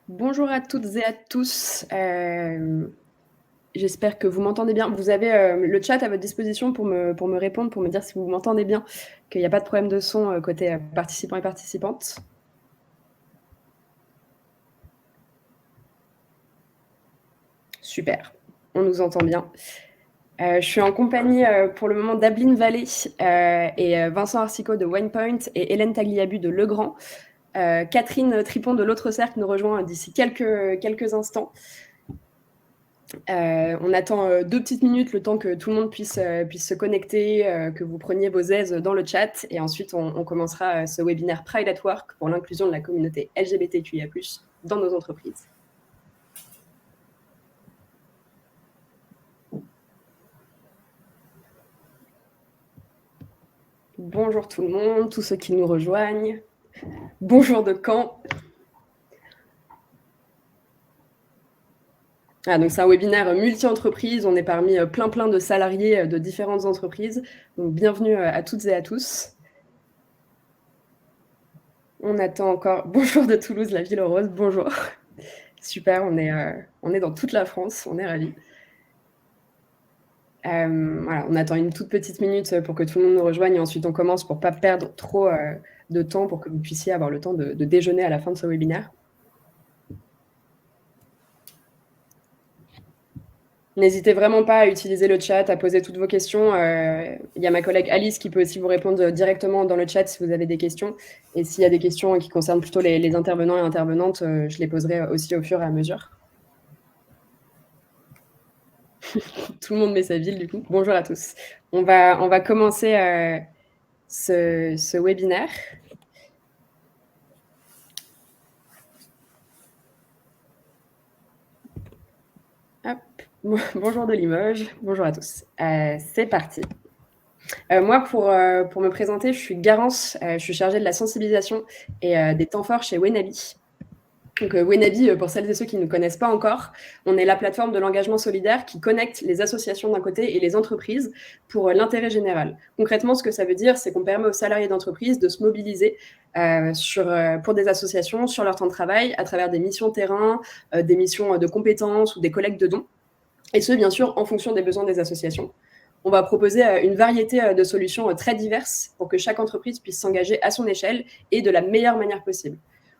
Bonjour à toutes et à tous. J'espère que vous m'entendez bien. Vous avez, le chat à votre disposition pour me répondre, pour me dire si vous m'entendez bien, qu'il y a pas de problème de son, côté, participants et participantes? Super, on nous entend bien. Je suis en compagnie, pour le moment d'Abeline Vallée, et Vincent Arcicot de Winepoint et Hélène Tagliabue de Legrand. Catherine Tripon de l'autre cercle nous rejoint d'ici quelques instants. On attend 2 petites minutes, le temps que tout le monde puisse se connecter, que vous preniez vos aises dans le chat et ensuite on commencera ce webinaire Pride at Work pour l'inclusion de la communauté LGBTQIA+ dans nos entreprises. Bonjour tout le monde, tous ceux qui nous rejoignent. Bonjour de Caen. Donc c'est un webinaire multi-entreprises. On est parmi plein de salariés de différentes entreprises. Donc bienvenue à toutes et à tous. On attend encore. Bonjour de Toulouse, la ville rose. Bonjour. Super, on est dans toute la France. On est ravis. Voilà, on attend une toute petite minute pour que tout le monde nous rejoigne et ensuite on commence pour pas perdre trop de temps pour que vous puissiez avoir le temps de déjeuner à la fin de ce webinaire. N'hésitez vraiment pas à utiliser le chat, à poser toutes vos questions. Il y a ma collègue Alice qui peut aussi vous répondre directement dans le chat si vous avez des questions. Et s'il y a des questions qui concernent plutôt les intervenants et intervenantes, je les poserai aussi au fur et à mesure. Tout le monde met sa ville du coup. Bonjour à tous. On va commencer ce webinaire. Hop. Bonjour de Limoges, bonjour à tous. C'est parti. Moi, pour me présenter, je suis Garance, je suis chargée de la sensibilisation et des temps forts chez Wenabi. Donc Wenabi, pour celles et ceux qui ne connaissent pas encore, on est la plateforme de l'engagement solidaire qui connecte les associations d'un côté et les entreprises pour l'intérêt général. Concrètement, ce que ça veut dire, c'est qu'on permet aux salariés d'entreprise de se mobiliser pour des associations sur leur temps de travail à travers des missions terrain, des missions de compétences ou des collectes de dons. Et ce, bien sûr, en fonction des besoins des associations. On va proposer une variété de solutions très diverses pour que chaque entreprise puisse s'engager à son échelle et de la meilleure manière possible.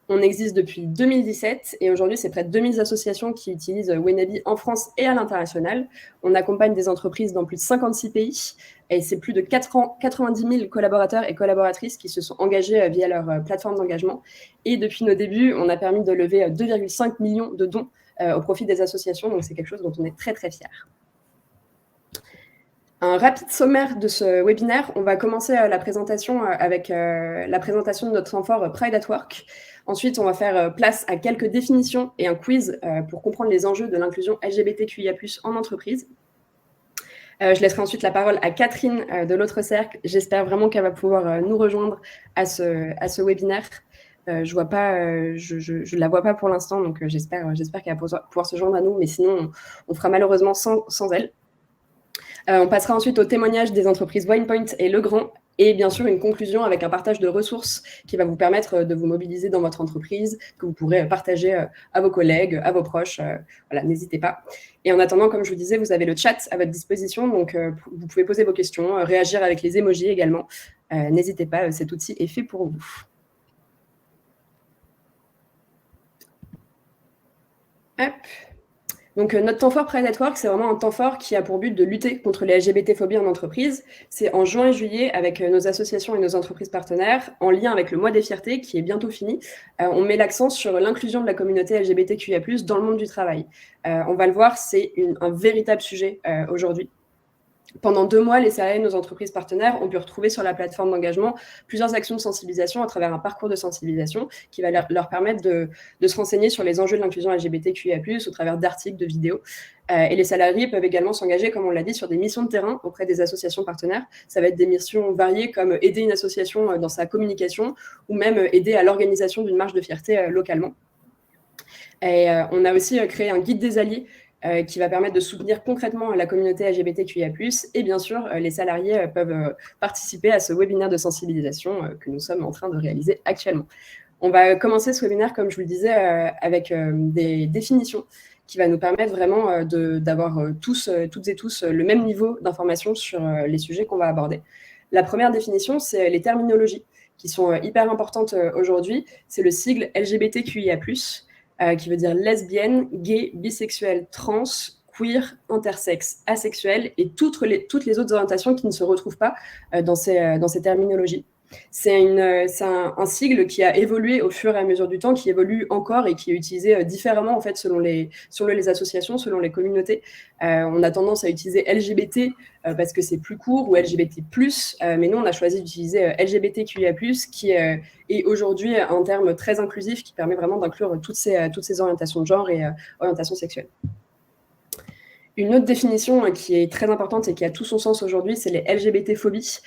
On existe depuis 2017 et aujourd'hui, c'est près de 2000 associations qui utilisent Wenabi en France et à l'international. On accompagne des entreprises dans plus de 56 pays et c'est plus de 90 000 collaborateurs et collaboratrices qui se sont engagés via leur plateforme d'engagement. Et depuis nos débuts, on a permis de lever 2,5 millions de dons au profit des associations. Donc, c'est quelque chose dont on est très, très fiers. Un rapide sommaire de ce webinaire. On va commencer la présentation avec la présentation de notre temps fort Pride at Work. Ensuite, on va faire place à quelques définitions et un quiz pour comprendre les enjeux de l'inclusion LGBTQIA+ en entreprise. Je laisserai ensuite la parole à Catherine de l'autre cercle. J'espère vraiment qu'elle va pouvoir nous rejoindre à ce webinaire. Je la vois pas pour l'instant, donc j'espère qu'elle va pouvoir se joindre à nous, mais sinon, on fera malheureusement sans elle. On passera ensuite au témoignage des entreprises Winepoint et Legrand, et bien sûr une conclusion avec un partage de ressources qui va vous permettre de vous mobiliser dans votre entreprise, que vous pourrez partager à vos collègues, à vos proches. Voilà, n'hésitez pas. Et en attendant, comme je vous disais, vous avez le chat à votre disposition, donc vous pouvez poser vos questions, réagir avec les emojis également. N'hésitez pas, cet outil est fait pour vous. Hop. Donc, notre temps fort Pride at Work, c'est vraiment un temps fort qui a pour but de lutter contre les LGBT-phobies en entreprise. C'est en juin et juillet avec nos associations et nos entreprises partenaires, en lien avec le mois des fiertés qui est bientôt fini. On met l'accent sur l'inclusion de la communauté LGBTQIA+ dans le monde du travail. On va le voir, c'est un véritable sujet aujourd'hui. Pendant 2 mois, les salariés de nos entreprises partenaires ont pu retrouver sur la plateforme d'engagement plusieurs actions de sensibilisation à travers un parcours de sensibilisation qui va leur permettre de se renseigner sur les enjeux de l'inclusion LGBTQIA+, au travers d'articles, de vidéos. Et les salariés peuvent également s'engager, comme on l'a dit, sur des missions de terrain auprès des associations partenaires. Ça va être des missions variées comme aider une association dans sa communication ou même aider à l'organisation d'une marche de fierté localement. Et on a aussi créé un guide des alliés qui va permettre de soutenir concrètement la communauté LGBTQIA+. Et bien sûr, les salariés peuvent participer à ce webinaire de sensibilisation que nous sommes en train de réaliser actuellement. On va commencer ce webinaire, comme je vous le disais, avec des définitions qui va nous permettre vraiment d'avoir toutes et tous le même niveau d'information sur les sujets qu'on va aborder. La première définition, c'est les terminologies qui sont hyper importantes aujourd'hui. C'est le sigle LGBTQIA+, qui veut dire lesbienne, gay, bisexuel, trans, queer, intersexe, asexuel et toutes les autres orientations qui ne se retrouvent pas dans ces terminologies. C'est un sigle qui a évolué au fur et à mesure du temps, qui évolue encore et qui est utilisé différemment en fait selon les associations, selon les communautés. On a tendance à utiliser LGBT parce que c'est plus court, ou LGBT+, mais nous on a choisi d'utiliser LGBTQIA+, qui est aujourd'hui un terme très inclusif qui permet vraiment d'inclure toutes ces orientations de genre et orientations sexuelles. Une autre définition qui est très importante et qui a tout son sens aujourd'hui, c'est les LGBT-phobies.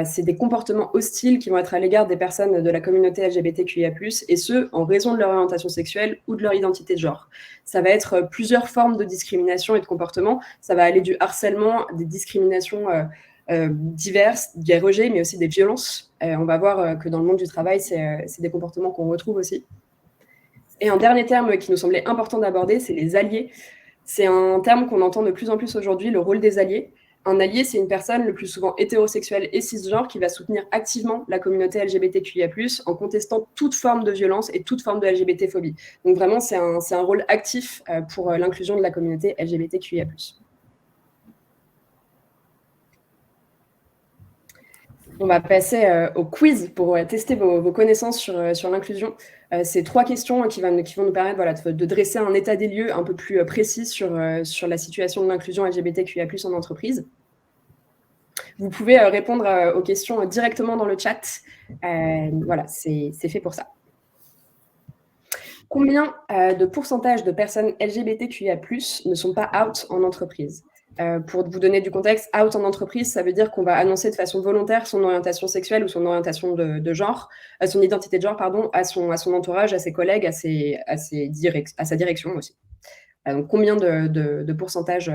C'est des comportements hostiles qui vont être à l'égard des personnes de la communauté LGBTQIA+, et ce, en raison de leur orientation sexuelle ou de leur identité de genre. Ça va être plusieurs formes de discrimination et de comportement. Ça va aller du harcèlement, des discriminations diverses, des rejets, mais aussi des violences. On va voir que dans le monde du travail, c'est des comportements qu'on retrouve aussi. Et un dernier terme qui nous semblait important d'aborder, c'est les alliés. C'est un terme qu'on entend de plus en plus aujourd'hui, le rôle des alliés. Un allié, c'est une personne le plus souvent hétérosexuelle et cisgenre qui va soutenir activement la communauté LGBTQIA+, en contestant toute forme de violence et toute forme de LGBT-phobie. Donc vraiment, c'est un rôle actif pour l'inclusion de la communauté LGBTQIA+. On va passer au quiz pour tester vos connaissances sur l'inclusion. C'est 3 questions qui vont nous permettre de dresser un état des lieux un peu plus précis sur la situation de l'inclusion LGBTQIA+ en entreprise. Vous pouvez répondre aux questions directement dans le chat. Voilà, c'est fait pour ça. Combien de pourcentage de personnes LGBTQIA+ ne sont pas out en entreprise ? Pour vous donner du contexte, out en entreprise, ça veut dire qu'on va annoncer de façon volontaire son orientation sexuelle ou son orientation de genre, son identité de genre, pardon, à son entourage, à ses collègues, à sa direction aussi. Donc, combien de pourcentage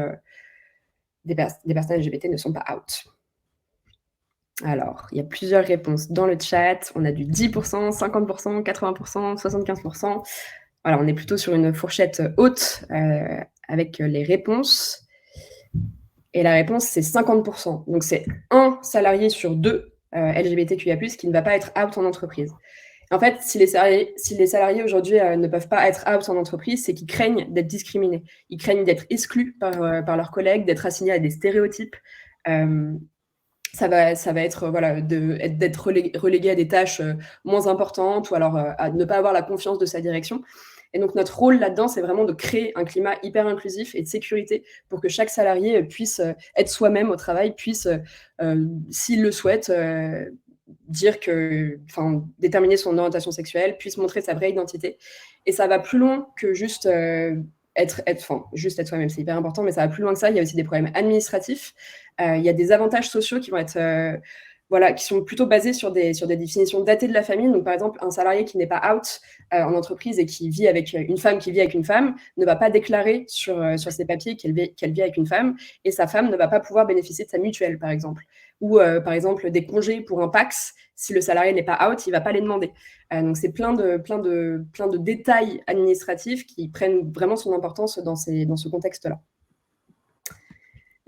des personnes LGBT ne sont pas out ? Alors, il y a plusieurs réponses dans le chat. On a du 10%, 50%, 80%, 75%. Voilà, on est plutôt sur une fourchette haute avec les réponses. Et la réponse, c'est 50%. Donc, c'est un salarié sur 2 LGBTQIA+, qui ne va pas être out en entreprise. En fait, si les salariés aujourd'hui ne peuvent pas être out en entreprise, c'est qu'ils craignent d'être discriminés. Ils craignent d'être exclus par leurs collègues, d'être assignés à des stéréotypes. Ça va être d'être relégué à des tâches moins importantes, ou alors à ne pas avoir la confiance de sa direction. Et donc, notre rôle là-dedans, c'est vraiment de créer un climat hyper inclusif et de sécurité pour que chaque salarié puisse être soi-même au travail, puisse, s'il le souhaite, déterminer son orientation sexuelle, puisse montrer sa vraie identité. Et ça va plus loin que juste être soi-même, c'est hyper important, mais ça va plus loin que ça. Il y a aussi des problèmes administratifs. Il y a des avantages sociaux qui vont être qui sont plutôt basés sur des définitions datées de la famille. Donc, par exemple, un salarié qui n'est pas out en entreprise et qui vit avec une femme qui vit avec une femme ne va pas déclarer sur ses papiers qu'elle vit avec une femme, et sa femme ne va pas pouvoir bénéficier de sa mutuelle, par exemple. Ou, par exemple, des congés pour un PAX, si le salarié n'est pas out, il ne va pas les demander. Donc, c'est plein de détails administratifs qui prennent vraiment son importance dans ce contexte-là.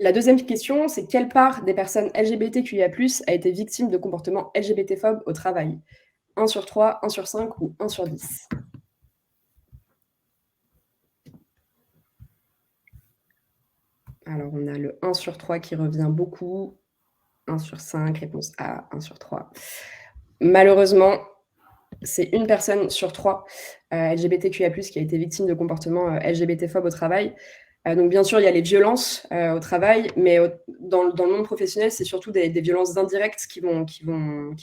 La deuxième question, c'est quelle part des personnes LGBTQIA+ a été victime de comportements LGBT-phobes au travail ? 1 sur 3, 1 sur 5 ou 1 sur 10 ? Alors, on a le 1 sur 3 qui revient beaucoup. 1 sur 5, réponse A, 1 sur 3. Malheureusement, c'est une personne sur 3 LGBTQIA+, qui a été victime de comportements LGBT-phobes au travail. Donc, bien sûr, il y a les violences au travail, mais dans le monde professionnel, c'est surtout des violences indirectes qui vont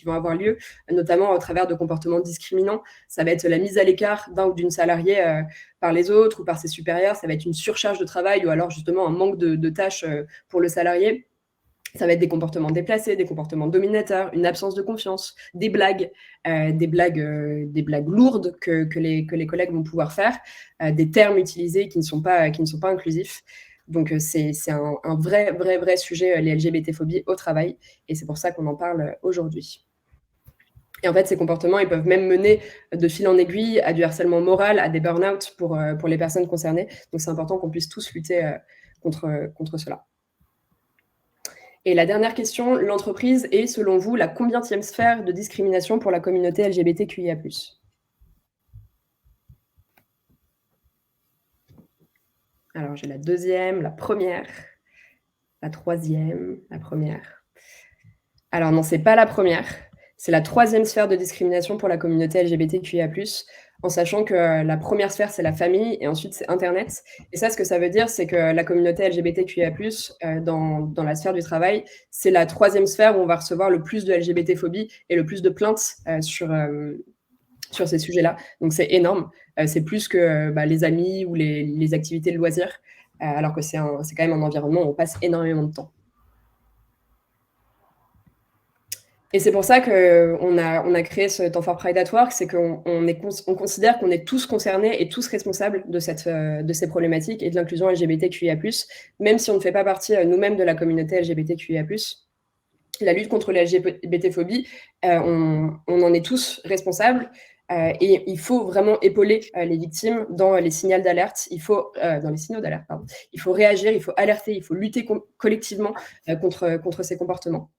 avoir lieu, notamment au travers de comportements discriminants. Ça va être la mise à l'écart d'un ou d'une salariée par les autres ou par ses supérieurs. Ça va être une surcharge de travail ou alors justement un manque de tâches pour le salarié. Ça va être des comportements déplacés, des comportements dominateurs, une absence de confiance, des blagues lourdes que les collègues vont pouvoir faire, des termes utilisés qui ne sont pas inclusifs. Donc c'est un vrai sujet, les LGBT-phobies au travail, et c'est pour ça qu'on en parle aujourd'hui. Et en fait, ces comportements, ils peuvent même mener de fil en aiguille à du harcèlement moral, à des burn-out pour les personnes concernées. Donc c'est important qu'on puisse tous lutter contre cela. Et la dernière question, l'entreprise est, selon vous, la combienième sphère de discrimination pour la communauté LGBTQIA+. Alors, j'ai la deuxième, la première, la troisième, la première. Alors non, c'est pas la première. C'est la troisième sphère de discrimination pour la communauté LGBTQIA+, en sachant que la première sphère, c'est la famille, et ensuite, c'est Internet. Et ça, ce que ça veut dire, c'est que la communauté LGBTQIA+, dans la sphère du travail, c'est la troisième sphère où on va recevoir le plus de LGBT-phobie et le plus de plaintes sur ces sujets-là. Donc, c'est énorme. C'est plus que les amis ou les activités de loisirs, alors que c'est quand même un environnement où on passe énormément de temps. Et c'est pour ça qu'on a créé ce temps for Pride at Work, c'est qu'on considère qu'on est tous concernés et tous responsables de ces problématiques et de l'inclusion LGBTQIA+, même si on ne fait pas partie nous-mêmes de la communauté LGBTQIA+. La lutte contre la LGBT-phobie, on en est tous responsables, et il faut vraiment épauler les victimes dans les signaux d'alerte. Dans les signaux d'alerte, pardon. Il faut réagir, il faut alerter, il faut lutter collectivement contre ces comportements.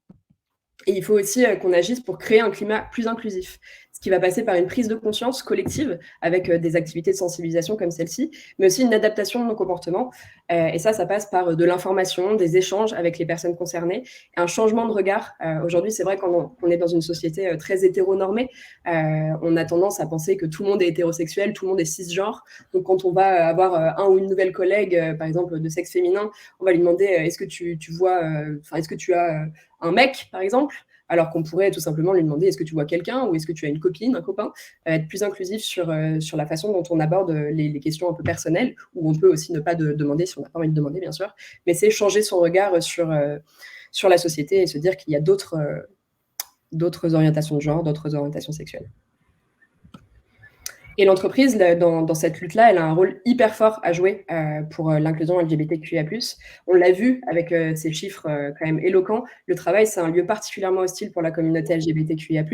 Et il faut aussi qu'on agisse pour créer un climat plus inclusif, ce qui va passer par une prise de conscience collective avec des activités de sensibilisation comme celle-ci, mais aussi une adaptation de nos comportements. Et ça passe par de l'information, des échanges avec les personnes concernées, et un changement de regard. Aujourd'hui, c'est vrai qu'on est dans une société très hétéronormée. On a tendance à penser que tout le monde est hétérosexuel, tout le monde est cisgenre. Donc quand on va avoir un ou une nouvelle collègue, par exemple de sexe féminin, on va lui demander est-ce que est-ce que tu as un mec, par exemple, alors qu'on pourrait tout simplement lui demander est-ce que tu vois quelqu'un ou est-ce que tu as une copine, un copain, être plus inclusif sur la façon dont on aborde les questions un peu personnelles, ou on peut aussi ne pas demander si on n'a pas envie de demander, bien sûr, mais c'est changer son regard sur la société et se dire qu'il y a d'autres orientations de genre, d'autres orientations sexuelles. Et l'entreprise, dans cette lutte-là, elle a un rôle hyper fort à jouer pour l'inclusion LGBTQIA+. On l'a vu avec ces chiffres quand même éloquents. Le travail, c'est un lieu particulièrement hostile pour la communauté LGBTQIA+.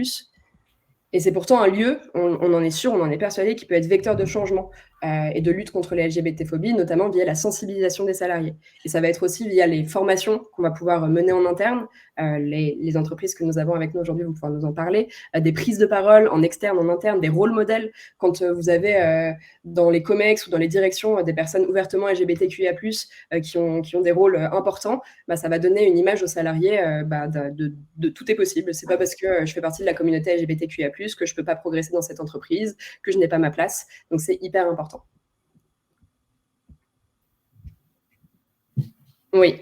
Et c'est pourtant un lieu, on en est sûr, on en est persuadé, qui peut être vecteur de changement et de lutte contre les LGBT-phobies, notamment via la sensibilisation des salariés. Et ça va être aussi via les formations qu'on va pouvoir mener en interne. Les entreprises que nous avons avec nous aujourd'hui vont pouvoir nous en parler. Des prises de parole en externe, en interne, des rôles modèles. Quand vous avez dans les COMEX ou dans les directions des personnes ouvertement LGBTQIA+, qui ont des rôles importants, ça va donner une image aux salariés de tout est possible. C'est pas parce que je fais partie de la communauté LGBTQIA+, que je peux pas progresser dans cette entreprise, que je n'ai pas ma place. Donc c'est hyper important. Oui,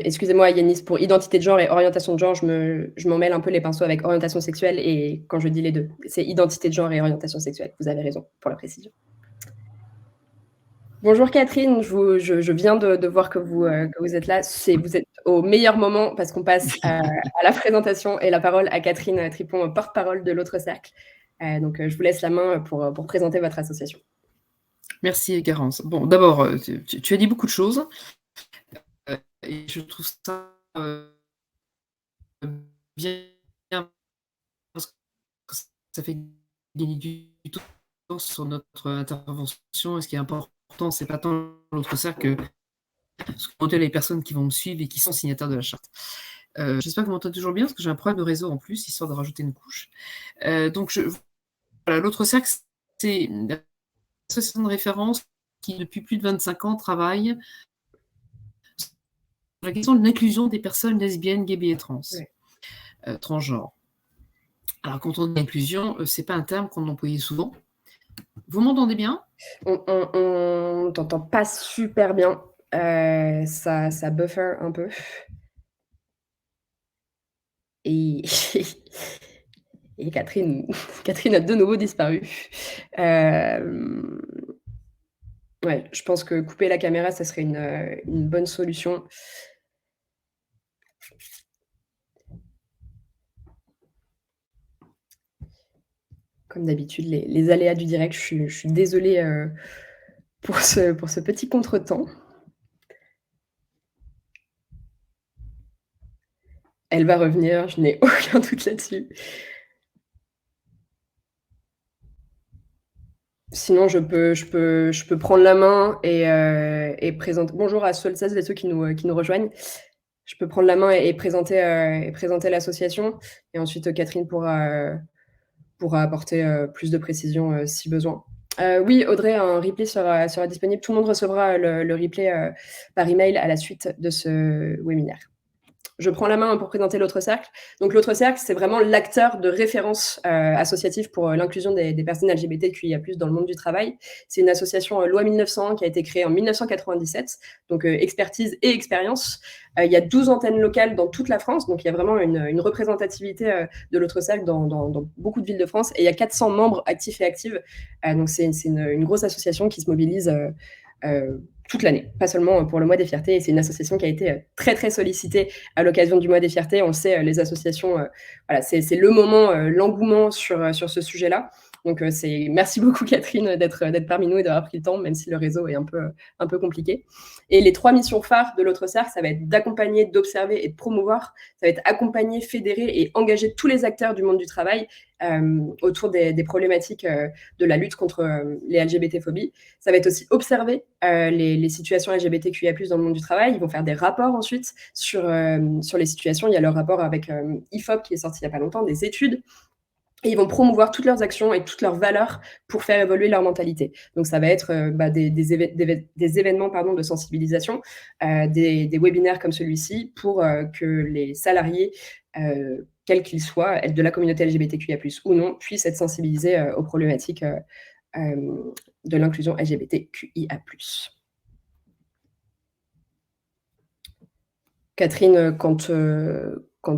excusez-moi Yanis, pour identité de genre et orientation de genre, je m'en mêle un peu les pinceaux avec orientation sexuelle, et quand je dis les deux, c'est identité de genre et orientation sexuelle. Vous avez raison pour la précision. Bonjour Catherine, je viens de voir que vous êtes là. Vous êtes au meilleur moment parce qu'on passe à la présentation et la parole à Catherine Tripon, porte-parole de l'autre cercle. Donc je vous laisse la main pour présenter votre association. Merci Garance. Bon, d'abord, tu as dit beaucoup de choses et je trouve ça bien parce que ça fait gagner du temps sur notre intervention. Et ce qui est important, c'est pas tant l'autre cercle que ce que les personnes qui vont me suivre et qui sont signataires de la charte. J'espère que vous m'entendez toujours bien parce que j'ai un problème de réseau en plus, histoire de rajouter une couche. Donc, voilà, l'autre cercle, c'est une association de référence qui, depuis plus de 25 ans, travaille sur la question de l'inclusion des personnes lesbiennes, gays, bi et trans, transgenres. Alors, quand on dit inclusion, c'est pas un terme qu'on employait souvent. Vous m'entendez bien? On t'entend pas super bien. Ça buffer un peu. Et Catherine a de nouveau disparu. Ouais, je pense que couper la caméra, ça serait une bonne solution. Comme d'habitude, les aléas du direct, je suis désolée pour ce petit contretemps. Elle va revenir, je n'ai aucun doute là-dessus. Sinon, je peux prendre la main et présenter. Bonjour à celles et ceux qui nous rejoignent. Je peux prendre la main et présenter l'association. Et ensuite, Catherine pourra apporter plus de précision si besoin. Oui, Audrey, un replay sera disponible. Tout le monde recevra le replay par email à la suite de ce webinaire. Je prends la main pour présenter l'autre cercle. Donc l'autre cercle, c'est vraiment l'acteur de référence associative pour l'inclusion des personnes LGBTQIA+ dans le monde du travail. C'est une association loi 1901 qui a été créée en 1997, donc expertise et expérience. Il y a 12 antennes locales dans toute la France, donc il y a vraiment une représentativité de l'autre cercle dans beaucoup de villes de France, et il y a 400 membres actifs et actives. Donc c'est une grosse association qui se mobilise toute l'année, pas seulement pour le mois des fiertés. Et c'est une association qui a été très, très sollicitée à l'occasion du mois des fiertés. On le sait, les associations, voilà, c'est le moment, l'engouement sur ce sujet-là. Donc, merci beaucoup, Catherine, d'être parmi nous et d'avoir pris le temps, même si le réseau est un peu compliqué. Et les 3 missions phares de l'autre cercle, ça va être d'accompagner, d'observer et de promouvoir. Ça va être accompagner, fédérer et engager tous les acteurs du monde du travail autour des problématiques de la lutte contre les LGBT-phobies. Ça va être aussi observer les situations LGBTQIA+ dans le monde du travail. Ils vont faire des rapports ensuite sur les situations. Il y a leur rapport avec IFOP qui est sorti il n'y a pas longtemps, des études. Et ils vont promouvoir toutes leurs actions et toutes leurs valeurs pour faire évoluer leur mentalité. Donc, ça va être des événements de sensibilisation, des webinaires comme celui-ci pour que les salariés, quels qu'ils soient, de la communauté LGBTQIA+ ou non, puissent être sensibilisés aux problématiques de l'inclusion LGBTQIA+. Catherine, quand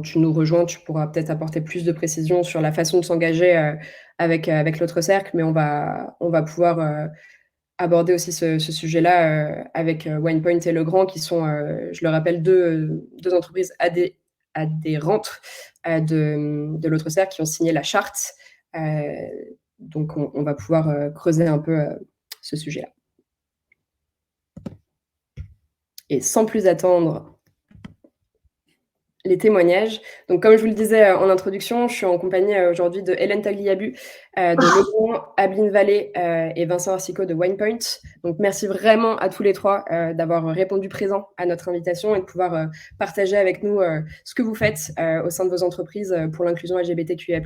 tu nous rejoins, tu pourras peut-être apporter plus de précisions sur la façon de s'engager avec l'autre cercle, mais on va pouvoir aborder aussi ce sujet-là avec Winepoint et Legrand, qui sont, je le rappelle, deux entreprises adhérentes de l'autre cercle qui ont signé la charte. Donc, on va pouvoir creuser un peu ce sujet-là. Et sans plus attendre les témoignages. Donc, comme je vous le disais en introduction, je suis en compagnie aujourd'hui de Hélène Tagliabue, de Legrand, Abeline Vallée et Vincent Arsico de Winepoint. Donc, merci vraiment à tous les 3 d'avoir répondu présent à notre invitation et de pouvoir partager avec nous ce que vous faites au sein de vos entreprises pour l'inclusion LGBTQIA+,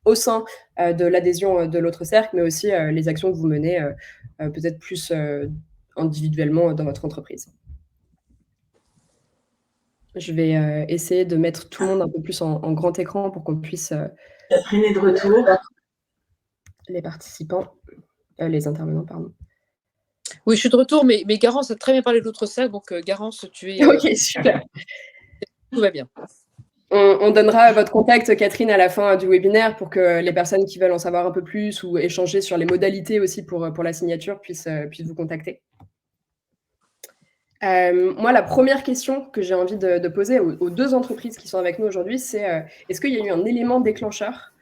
au sein de l'adhésion de l'autre cercle, mais aussi les actions que vous menez peut-être plus individuellement dans votre entreprise. Je vais essayer de mettre tout le monde un peu plus en grand écran pour qu'on puisse Catherine est de retour. Les participants, les intervenants, pardon. Oui, je suis de retour, mais Garance a très bien parlé de l'autre salle, donc Garance, tu es... Ok, super. Tout va bien. On donnera votre contact, Catherine, à la fin du webinaire pour que les personnes qui veulent en savoir un peu plus ou échanger sur les modalités aussi pour la signature puissent vous contacter. Moi, la première question que j'ai envie de poser aux 2 entreprises qui sont avec nous aujourd'hui, c'est est-ce qu'il y a eu un élément déclencheur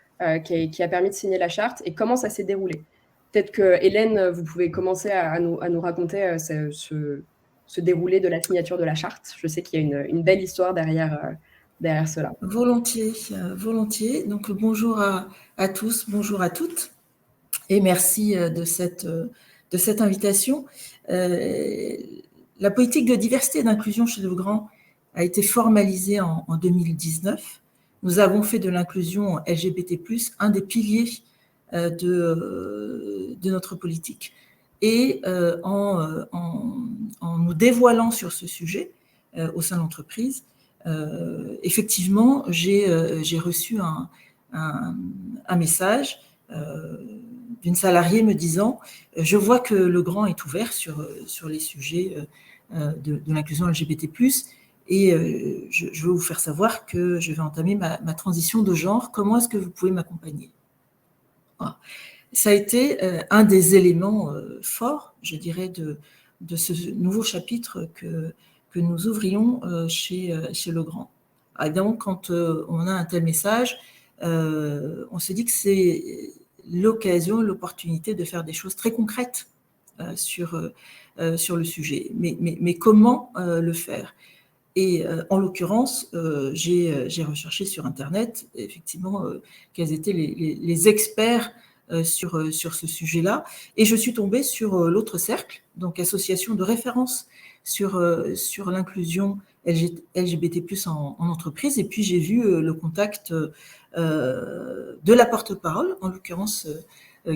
qui a permis de signer la charte et comment ça s'est déroulé? Peut-être que Hélène, vous pouvez commencer à nous raconter ce déroulé de la signature de la charte. Je sais qu'il y a une belle histoire derrière cela. Volontiers, volontiers. Donc, bonjour à tous, bonjour à toutes, et merci de cette invitation. La politique de diversité et d'inclusion chez Legrand a été formalisée en 2019. Nous avons fait de l'inclusion LGBT+, un des piliers de notre politique. Et en nous dévoilant sur ce sujet au sein de l'entreprise, effectivement, j'ai reçu un message d'une salariée me disant « Je vois que Legrand est ouvert sur les sujets de l'inclusion LGBT+, et je veux vous faire savoir que je vais entamer ma transition de genre. Comment est-ce que vous pouvez m'accompagner ?» Voilà. Ça a été un des éléments forts, je dirais, de ce nouveau chapitre que nous ouvrions chez Legrand. Évidemment, quand on a un tel message, on se dit que c'est l'occasion, l'opportunité de faire des choses très concrètes sur le sujet. Mais comment le faire? Et en l'occurrence, j'ai recherché sur Internet, effectivement, quels étaient les experts sur ce sujet-là. Et je suis tombée sur l'autre cercle, donc association de référence sur l'inclusion LGBT+ en entreprise. Et puis j'ai vu le contact de la porte-parole, en l'occurrence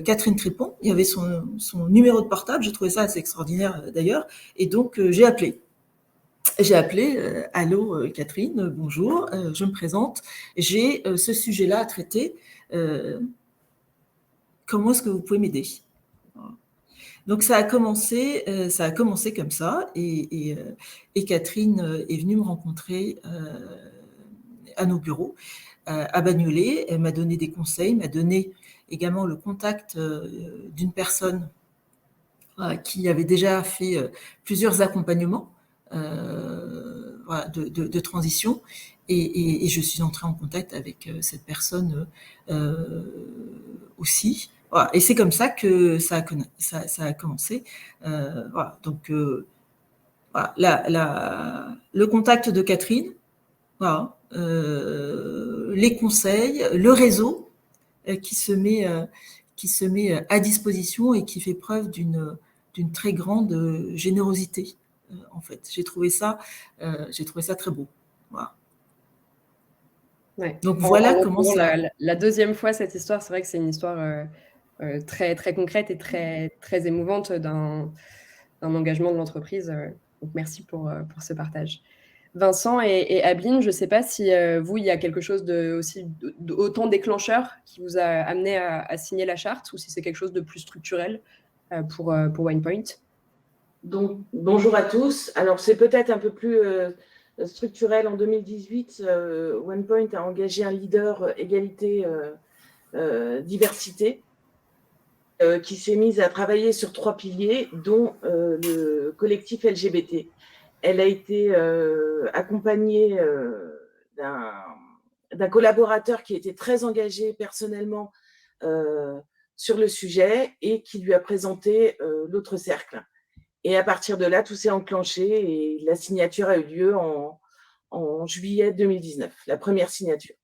Catherine Tripon. Il y avait son numéro de portable, j'ai trouvé ça assez extraordinaire d'ailleurs. Et donc j'ai appelé. Allô Catherine, bonjour, je me présente, j'ai ce sujet-là à traiter, comment est-ce que vous pouvez m'aider? Donc ça a commencé comme ça, et Catherine est venue me rencontrer à nos bureaux à Bagnolet. Elle m'a donné des conseils, m'a donné également le contact d'une personne qui avait déjà fait plusieurs accompagnements de transition, et je suis entrée en contact avec cette personne aussi. Voilà. Et c'est comme ça que ça a commencé. Voilà. Donc, voilà, le contact de Catherine, voilà, les conseils, le réseau qui se met à disposition et qui fait preuve d'une très grande générosité. En fait, j'ai trouvé ça très beau. Voilà. Ouais. Donc voilà comment ça. La deuxième fois cette histoire, c'est vrai que c'est une histoire très très concrète et très très émouvante d'un engagement de l'entreprise. Donc merci pour ce partage. Vincent et Abeline, je ne sais pas si vous, il y a quelque chose autant déclencheur qui vous a amené à signer la charte, ou si c'est quelque chose de plus structurel pour WinePoint. Donc, bonjour à tous. Alors, c'est peut-être un peu plus structurel. En 2018, WinePoint a engagé un leader égalité diversité qui s'est mise à travailler sur 3 piliers, dont le collectif LGBT. Elle a été accompagnée d'un collaborateur qui était très engagé personnellement sur le sujet et qui lui a présenté l'autre cercle. Et à partir de là, tout s'est enclenché et la signature a eu lieu en juillet 2019, la première signature.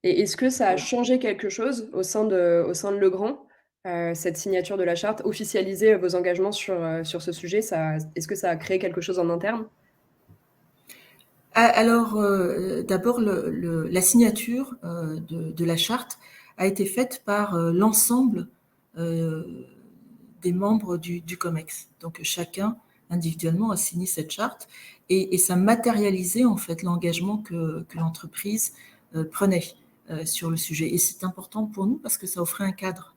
Et est-ce que ça a changé quelque chose au sein de Legrand, cette signature de la charte, officialiser vos engagements sur ce sujet? Est-ce que ça a créé quelque chose en interne? Alors, d'abord, la signature de la charte a été faite par l'ensemble des membres du COMEX. Donc, chacun individuellement a signé cette charte, et ça matérialisait en fait l'engagement que l'entreprise prenait sur le sujet. Et c'est important pour nous parce que ça offrait un cadre.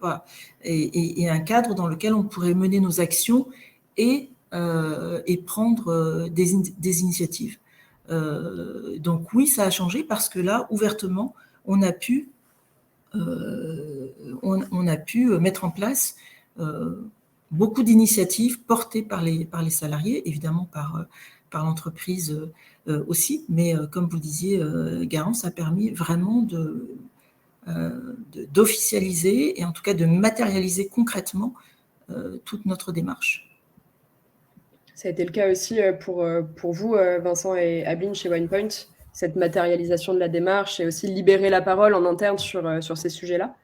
Voilà. Et un cadre dans lequel on pourrait mener nos actions et prendre des initiatives. Donc oui, ça a changé parce que là, ouvertement, on a pu mettre en place beaucoup d'initiatives portées par les salariés, évidemment par l'entreprise aussi, mais comme vous le disiez, Garance, ça a permis vraiment d'officialiser et en tout cas de matérialiser concrètement toute notre démarche. Ça a été le cas aussi pour vous, Vincent et Abeline, chez WinePoint, cette matérialisation de la démarche et aussi libérer la parole en interne sur ces sujets-là?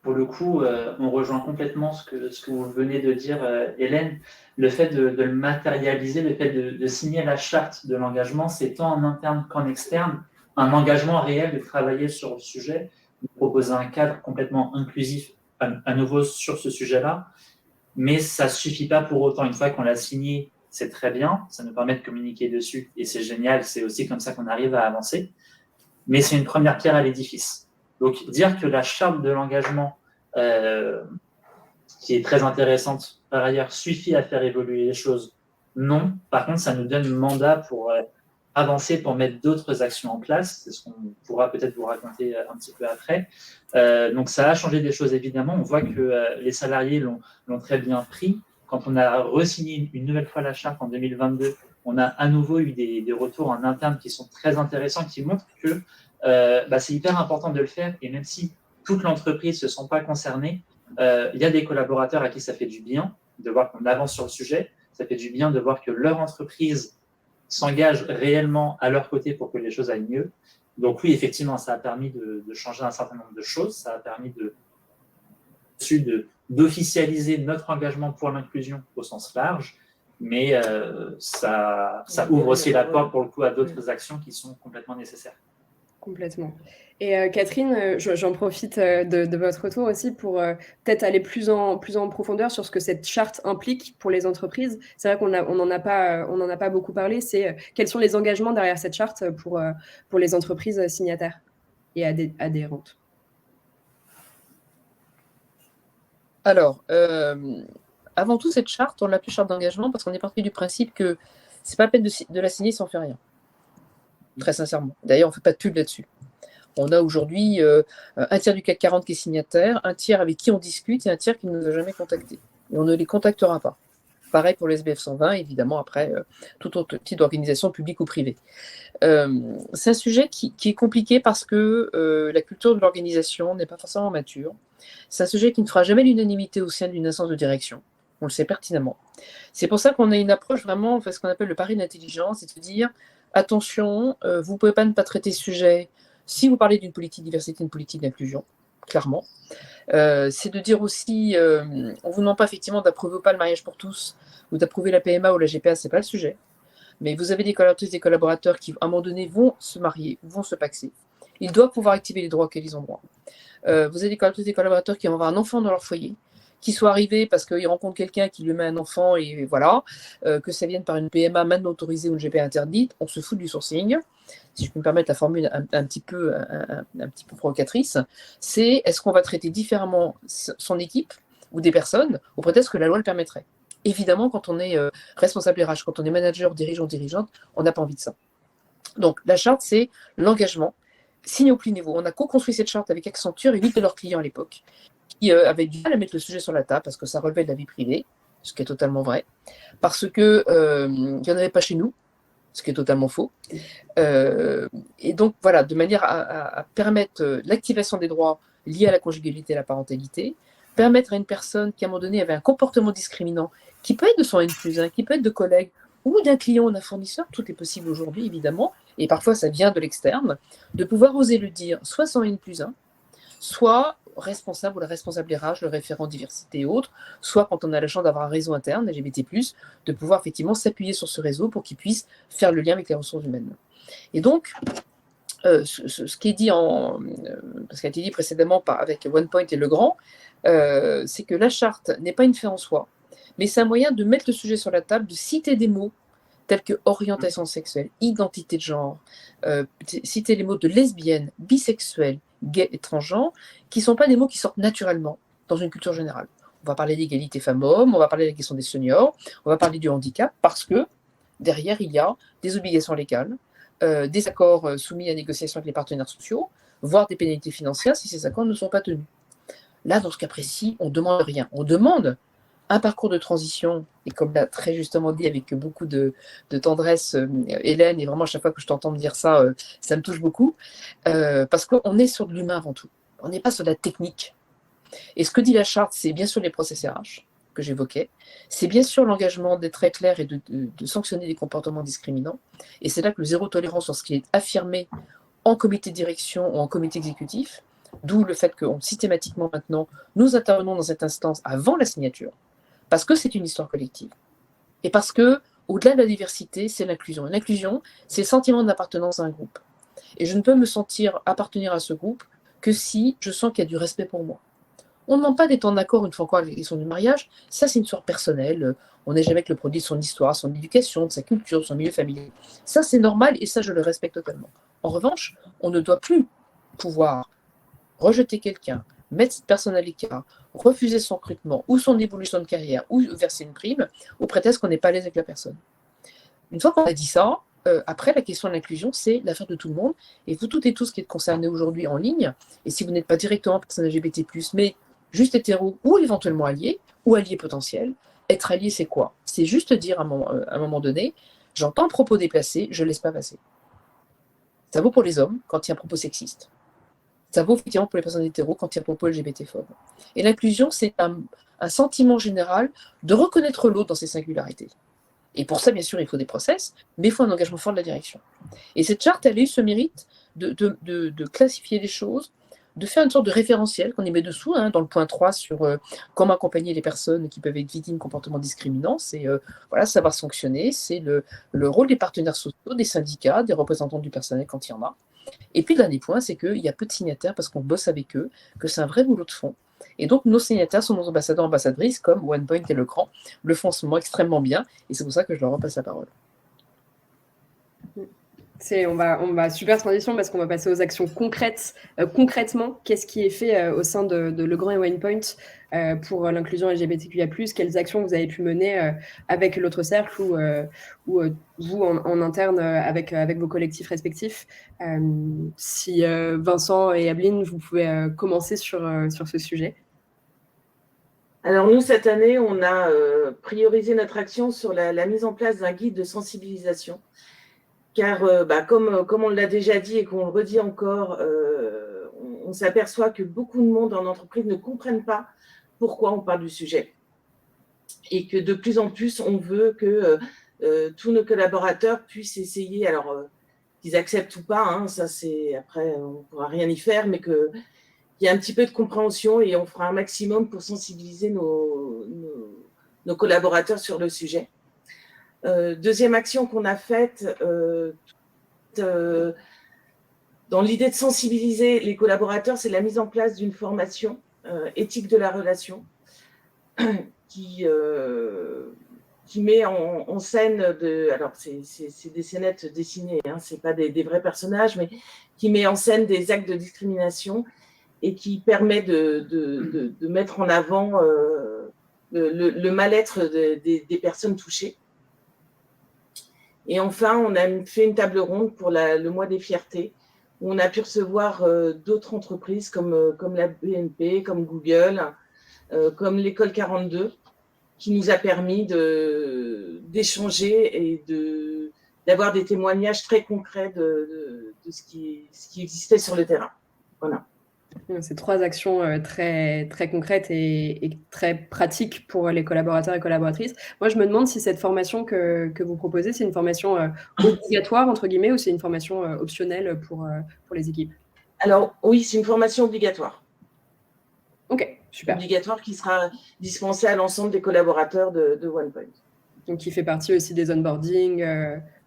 Pour le coup, on rejoint complètement ce que vous venez de dire, Hélène. Le fait de le matérialiser, le fait de signer la charte de l'engagement, c'est tant en interne qu'en externe, un engagement réel de travailler sur le sujet, de proposer un cadre complètement inclusif à nouveau sur ce sujet-là. Mais ça ne suffit pas pour autant. Une fois qu'on l'a signé, c'est très bien, ça nous permet de communiquer dessus et c'est génial, c'est aussi comme ça qu'on arrive à avancer. Mais c'est une première pierre à l'édifice. Donc, dire que la charte de l'engagement, qui est très intéressante par ailleurs, suffit à faire évoluer les choses, non. Par contre, ça nous donne mandat pour avancer, pour mettre d'autres actions en place. C'est ce qu'on pourra peut-être vous raconter un petit peu après. Donc, ça a changé des choses, évidemment. On voit que les salariés l'ont très bien pris. Quand on a re-signé une nouvelle fois la charte en 2022, on a à nouveau eu des retours en interne qui sont très intéressants, qui montrent que c'est hyper important de le faire. Et même si toute l'entreprise ne se sent pas concernée, il y a des collaborateurs à qui ça fait du bien de voir qu'on avance sur le sujet. Ça fait du bien de voir que leur entreprise s'engage réellement à leur côté pour que les choses aillent mieux. Donc oui, effectivement, ça a permis de changer un certain nombre de choses. Ça a permis d'officialiser notre engagement pour l'inclusion au sens large, mais ça ouvre aussi la porte pour le coup à d'autres actions qui sont complètement nécessaires. Complètement. Et Catherine, j'en profite de votre retour aussi pour peut-être aller plus en profondeur sur ce que cette charte implique pour les entreprises. C'est vrai qu'on n'en a pas beaucoup parlé. C'est quels sont les engagements derrière cette charte pour les entreprises signataires et adhérentes. Alors, avant tout, cette charte, on l'appelle charte d'engagement parce qu'on est parti du principe que c'est pas la peine de la signer si on fait rien. Très sincèrement. D'ailleurs, on ne fait pas de pub là-dessus. On a aujourd'hui un tiers du CAC 40 qui est signataire, un tiers avec qui on discute et un tiers qui ne nous a jamais contactés. Et on ne les contactera pas. Pareil pour le SBF 120, évidemment, après, tout autre type d'organisation publique ou privée. C'est un sujet qui est compliqué parce que la culture de l'organisation n'est pas forcément mature. C'est un sujet qui ne fera jamais l'unanimité au sein d'une instance de direction. On le sait pertinemment. C'est pour ça qu'on a une approche vraiment, ce qu'on appelle le pari d'intelligence, c'est de dire, attention, vous ne pouvez pas ne pas traiter ce sujet si vous parlez d'une politique de diversité, une politique d'inclusion, clairement. C'est de dire aussi, on ne vous demande pas effectivement d'approuver ou pas le mariage pour tous, ou d'approuver la PMA ou la GPA, ce n'est pas le sujet. Mais vous avez des collaboratrices et des collaborateurs qui, à un moment donné, vont se marier, vont se paxer. Ils doivent pouvoir activer les droits auxquels ils ont droit. Vous avez des collaboratrices et des collaborateurs qui vont avoir un enfant dans leur foyer, qui soit arrivé parce qu'ils rencontrent quelqu'un qui lui met un enfant et voilà, que ça vienne par une PMA maintenant autorisée ou une GPA interdite, on se fout du sourcing. Si je peux me permettre la formule un petit peu provocatrice, c'est est-ce qu'on va traiter différemment son équipe ou des personnes au prétexte que la loi le permettrait. Évidemment, quand on est responsable RH, quand on est manager, dirigeant, dirigeante, on n'a pas envie de ça. Donc la charte, c'est l'engagement signé au plus niveau. On a co-construit cette charte avec Accenture et 8 de leurs clients à l'époque, qui avaient du mal à mettre le sujet sur la table parce que ça relevait de la vie privée, ce qui est totalement vrai, parce qu'il n'y en avait pas chez nous, ce qui est totalement faux. Et donc, voilà, de manière à permettre l'activation des droits liés à la conjugalité et à la parentalité, permettre à une personne qui, à un moment donné, avait un comportement discriminant, qui peut être de son N+1, qui peut être de collègues, ou d'un client ou d'un fournisseur, tout est possible aujourd'hui, évidemment, et parfois ça vient de l'externe, de pouvoir oser le dire, soit son N+1, soit responsable ou la responsable RH, le référent diversité et autres, soit quand on a la chance d'avoir un réseau interne, LGBT+, de pouvoir effectivement s'appuyer sur ce réseau pour qu'il puisse faire le lien avec les ressources humaines. Et donc, ce qui est dit parce qu'il a été dit précédemment avec OnePoint et Legrand, c'est que la charte n'est pas une fin en soi, mais c'est un moyen de mettre le sujet sur la table, de citer des mots tels que orientation sexuelle, identité de genre, citer les mots de lesbienne, bisexuelle, gay et transgenre, qui ne sont pas des mots qui sortent naturellement dans une culture générale. On va parler d'égalité femmes-hommes, on va parler de la question des seniors, on va parler du handicap, parce que derrière, il y a des obligations légales, des accords soumis à négociation avec les partenaires sociaux, voire des pénalités financières si ces accords ne sont pas tenus. Là, dans ce cas précis, on ne demande rien. On demande un parcours de transition, et comme l'a très justement dit avec beaucoup de tendresse Hélène, et vraiment à chaque fois que je t'entends me dire ça, ça me touche beaucoup, parce qu'on est sur de l'humain avant tout. On n'est pas sur de la technique. Et ce que dit la charte, c'est bien sûr les process RH que j'évoquais, c'est bien sûr l'engagement d'être très clair et de sanctionner des comportements discriminants, et c'est là que le zéro tolérance sur ce qui est affirmé en comité de direction ou en comité exécutif, d'où le fait que systématiquement maintenant, nous intervenons dans cette instance avant la signature, parce que c'est une histoire collective. Et parce que, au-delà de la diversité, c'est l'inclusion. Et l'inclusion, c'est le sentiment d'appartenance à un groupe. Et je ne peux me sentir appartenir à ce groupe que si je sens qu'il y a du respect pour moi. On ne demande pas d'être en accord une fois encore avec la question du mariage. Ça, c'est une histoire personnelle. On n'est jamais que le produit de son histoire, son éducation, de sa culture, de son milieu familial. Ça, c'est normal et ça, je le respecte totalement. En revanche, on ne doit plus pouvoir rejeter quelqu'un, mettre cette personne à l'écart, refuser son recrutement ou son évolution de carrière ou verser une prime au prétexte qu'on n'est pas à l'aise avec la personne. Une fois qu'on a dit ça, après la question de l'inclusion, c'est l'affaire de tout le monde et vous toutes et tous qui êtes concernés aujourd'hui en ligne, et si vous n'êtes pas directement personne LGBT+, mais juste hétéro ou éventuellement allié ou allié potentiel, être allié c'est quoi? C'est juste dire à un moment donné, J'entends un propos déplacé, je ne laisse pas passer. Ça vaut pour les hommes quand il y a un propos sexiste. Ça vaut effectivement pour les personnes hétéros quand il y a un propos LGBT-phobe. Et l'inclusion, c'est un sentiment général de reconnaître l'autre dans ses singularités. Et pour ça, bien sûr, il faut des process, mais il faut un engagement fort de la direction. Et cette charte, elle a eu ce mérite de classifier les choses, de faire une sorte de référentiel qu'on y met dessous, dans le point 3 sur comment accompagner les personnes qui peuvent être victimes de comportements discriminants. C'est savoir sanctionner, c'est le rôle des partenaires sociaux, des syndicats, des représentants du personnel quand il y en a. Et puis, le dernier point, c'est qu'il y a peu de signataires parce qu'on bosse avec eux, que c'est un vrai boulot de fond. Et donc, nos signataires sont nos ambassadeurs, ambassadrices, comme OnePoint et Lecran, le font en ce moment extrêmement bien, et c'est pour ça que je leur repasse la parole. On va super transition parce qu'on va passer aux actions concrètes. Concrètement, qu'est-ce qui est fait au sein de Legrand et OnePoint pour l'inclusion LGBTQIA+, quelles actions vous avez pu mener avec l'autre cercle ou vous en interne avec vos collectifs respectifs. Si Vincent et Abeline, vous pouvez commencer sur ce sujet. Alors nous, cette année, on a priorisé notre action sur la mise en place d'un guide de sensibilisation. Car comme on l'a déjà dit et qu'on le redit encore, on s'aperçoit que beaucoup de monde en entreprise ne comprennent pas pourquoi on parle du sujet. Et que de plus en plus, on veut que tous nos collaborateurs puissent essayer, alors qu'ils acceptent ou pas, ça c'est après, on ne pourra rien y faire, mais qu'il y a un petit peu de compréhension et on fera un maximum pour sensibiliser nos collaborateurs sur le sujet. Deuxième action qu'on a faite, dans l'idée de sensibiliser les collaborateurs, c'est la mise en place d'une formation éthique de la relation qui met en scène, alors c'est des scénettes dessinées, c'est pas des vrais personnages, mais qui met en scène des actes de discrimination et qui permet de mettre en avant le mal-être des personnes touchées. Et enfin, on a fait une table ronde pour le mois des fiertés, où on a pu recevoir d'autres entreprises comme la BNP, comme Google, comme l'École 42, qui nous a permis d'échanger et d'avoir des témoignages très concrets de ce qui existait sur le terrain. Voilà. C'est 3 actions très, très concrètes et très pratiques pour les collaborateurs et collaboratrices. Moi, je me demande si cette formation que vous proposez, c'est une formation obligatoire, entre guillemets, ou c'est une formation optionnelle pour les équipes. Alors, oui, c'est une formation obligatoire. Ok, super. Obligatoire qui sera dispensée à l'ensemble des collaborateurs de OnePoint. Donc, qui fait partie aussi des onboarding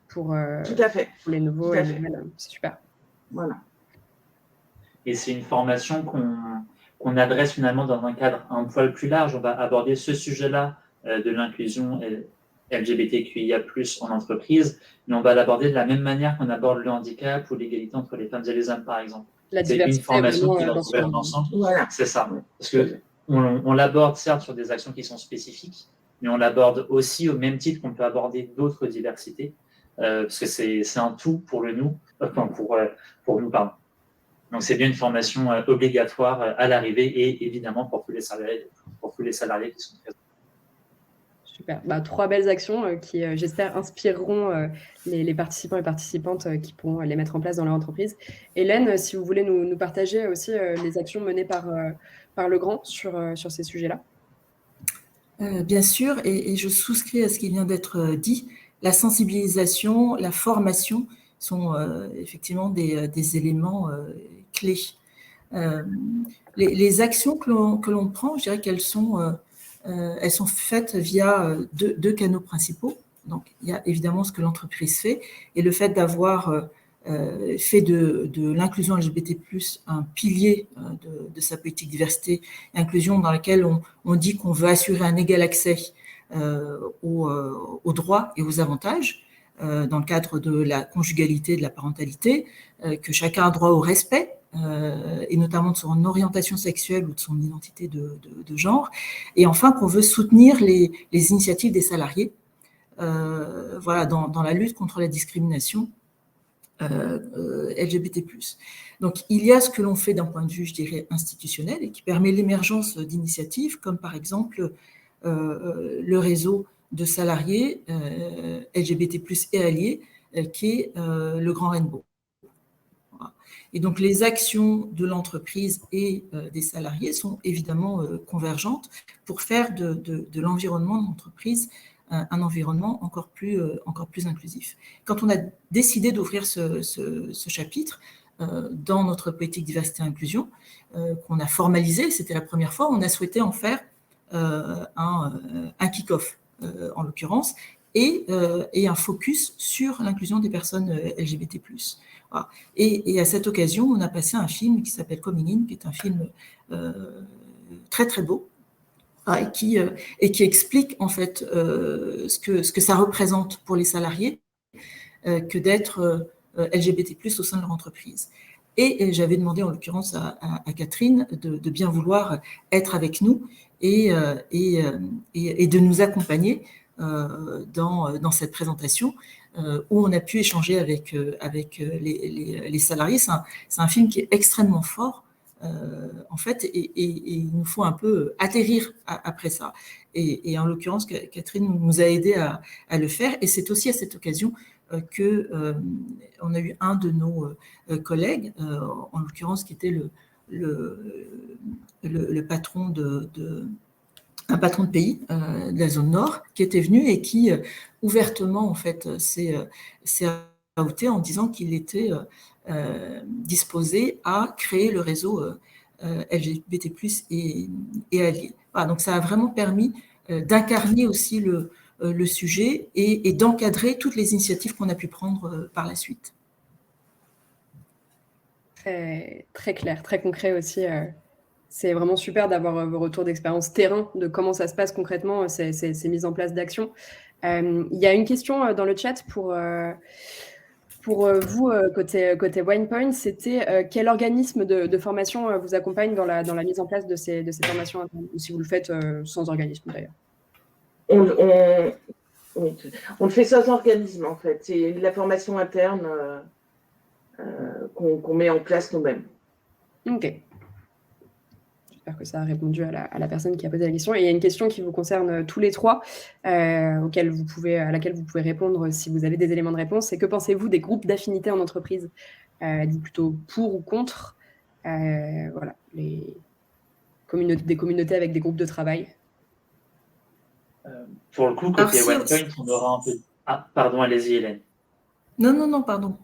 pour Tout à fait. Pour les nouveaux et les nouvelles. C'est super. Voilà. Et c'est une formation qu'on adresse finalement dans un cadre un poil plus large. On va aborder ce sujet-là de l'inclusion LGBTQIA+, en entreprise, mais on va l'aborder de la même manière qu'on aborde le handicap ou l'égalité entre les femmes et les hommes, par exemple. C'est une formation qui va trouver l'ensemble. Voilà. C'est ça. Parce qu'on l'aborde certes sur des actions qui sont spécifiques, mais on l'aborde aussi au même titre qu'on peut aborder d'autres diversités, parce que c'est un tout pour pour nous, pardon. Donc, c'est bien une formation obligatoire à l'arrivée et évidemment pour tous les salariés qui sont présents. Super. 3 belles actions qui, j'espère, inspireront les participants et participantes qui pourront les mettre en place dans leur entreprise. Hélène, si vous voulez nous partager aussi les actions menées par Legrand sur ces sujets-là. Bien sûr, et je souscris à ce qui vient d'être dit. La sensibilisation, la formation sont effectivement des éléments clés. Les actions que l'on prend, je dirais qu'elles sont faites via deux canaux principaux. Donc, il y a évidemment ce que l'entreprise fait et le fait d'avoir fait de l'inclusion LGBT+, un pilier de sa politique diversité et inclusion dans laquelle on dit qu'on veut assurer un égal accès aux droits et aux avantages dans le cadre de la conjugalité, de la parentalité, que chacun a droit au respect, et notamment de son orientation sexuelle ou de son identité de genre, et enfin qu'on veut soutenir les initiatives des salariés dans la lutte contre la discrimination LGBT+. Donc, il y a ce que l'on fait d'un point de vue, je dirais, institutionnel et qui permet l'émergence d'initiatives comme par exemple le réseau de salariés LGBT+ et alliés, qui est le Grand Rainbow. Voilà. Et donc, les actions de l'entreprise et des salariés sont évidemment convergentes pour faire de l'environnement de l'entreprise un environnement encore plus inclusif. Quand on a décidé d'ouvrir ce chapitre dans notre politique diversité et inclusion, qu'on a formalisé, c'était la première fois, on a souhaité en faire un kick-off, en l'occurrence, et un focus sur l'inclusion des personnes LGBT+. Voilà. Et à cette occasion, on a passé un film qui s'appelle Coming In, qui est un film très très beau, et qui explique en fait ce que ça représente pour les salariés que d'être LGBT+ au sein de leur entreprise. Et j'avais demandé en l'occurrence à Catherine de bien vouloir être avec nous et de nous accompagner dans cette présentation où on a pu échanger avec les salariés. C'est un film qui est extrêmement fort. En fait, et il nous faut un peu atterrir après ça. Et en l'occurrence, Catherine nous a aidé à le faire. Et c'est aussi à cette occasion qu'on a eu un de nos collègues, en l'occurrence qui était le patron un patron de pays de la zone nord, qui était venu et qui ouvertement en fait s'est outé en disant qu'il était disposé à créer le réseau LGBT+ et alliés. Voilà, donc ça a vraiment permis d'incarner aussi le sujet et d'encadrer toutes les initiatives qu'on a pu prendre par la suite. Très, très clair, très concret aussi. C'est vraiment super d'avoir vos retours d'expérience terrain, de comment ça se passe concrètement, ces mises en place d'actions. Il y a une question dans le chat pour vous, côté WinePoint, c'était quel organisme de formation vous accompagne dans la mise en place de ces formations, ou si vous le faites sans organisme d'ailleurs? On le fait sans organisme en fait. C'est la formation interne qu'on met en place nous-mêmes. Ok. J'espère que ça a répondu à la personne qui a posé la question. Et il y a une question qui vous concerne tous les trois, à laquelle vous pouvez répondre si vous avez des éléments de réponse. C'est que pensez-vous des groupes d'affinité en entreprise? Êtes-vous plutôt pour ou contre voilà, des communautés avec des groupes de travail? Pour le coup, côté WinePoint, on aura un peu... Ah, pardon, allez-y Hélène. Non, pardon.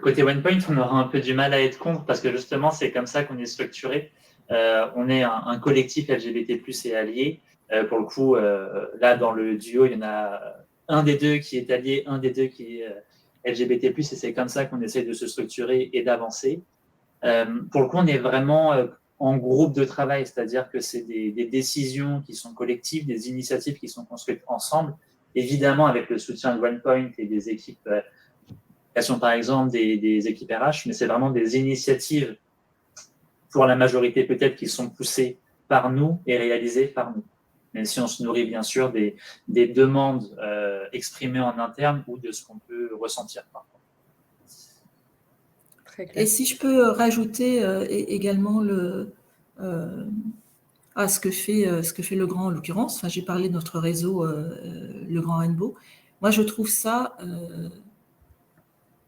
Côté WinePoint, on aura un peu du mal à être contre parce que justement, c'est comme ça qu'on est structuré. On est un collectif LGBT+ et allié. Pour le coup, là, dans le duo, il y en a un des deux qui est allié, un des deux qui est LGBT+, et c'est comme ça qu'on essaie de se structurer et d'avancer. Pour le coup, on est vraiment en groupe de travail, c'est-à-dire que c'est des décisions qui sont collectives, des initiatives qui sont construites ensemble, évidemment avec le soutien de WinePoint et des équipes par exemple des équipes RH, mais c'est vraiment des initiatives pour la majorité peut-être qui sont poussées par nous et réalisées par nous. Même si on se nourrit bien sûr des demandes exprimées en interne ou de ce qu'on peut ressentir parfois. Très clair. Et si je peux rajouter également ce que fait le Grand en l'occurrence, enfin, j'ai parlé de notre réseau, le Grand Rainbow. Moi, je trouve ça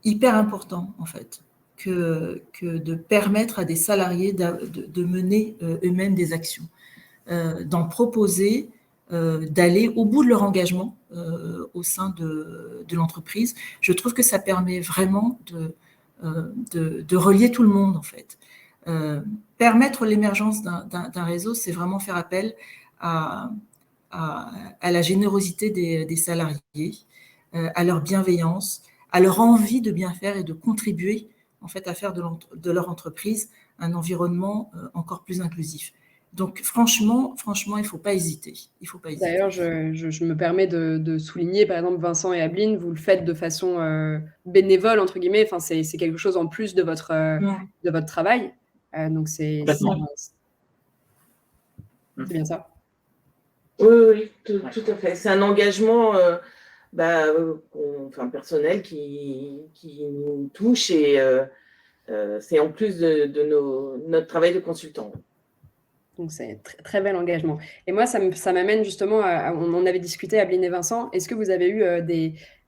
hyper important, en fait, que de permettre à des salariés de mener eux-mêmes des actions, d'en proposer, d'aller au bout de leur engagement au sein de l'entreprise. Je trouve que ça permet vraiment de relier tout le monde, en fait. Permettre l'émergence d'un réseau, c'est vraiment faire appel à la générosité des salariés, à leur bienveillance, à leur envie de bien faire et de contribuer en fait à faire de leur entreprise un environnement encore plus inclusif. Donc franchement, il ne faut pas hésiter. D'ailleurs, je me permets de souligner, par exemple, Vincent et Abeline, vous le faites de façon bénévole, entre guillemets. Enfin, c'est quelque chose en plus de votre travail. Donc, c'est bien ça. Oui, tout à fait. C'est un engagement personnel qui nous touche et c'est en plus de notre travail de consultant. Donc, c'est très, très bel engagement. Et moi, ça m'amène justement on en avait discuté, Abeline et Vincent. Est-ce que vous avez eu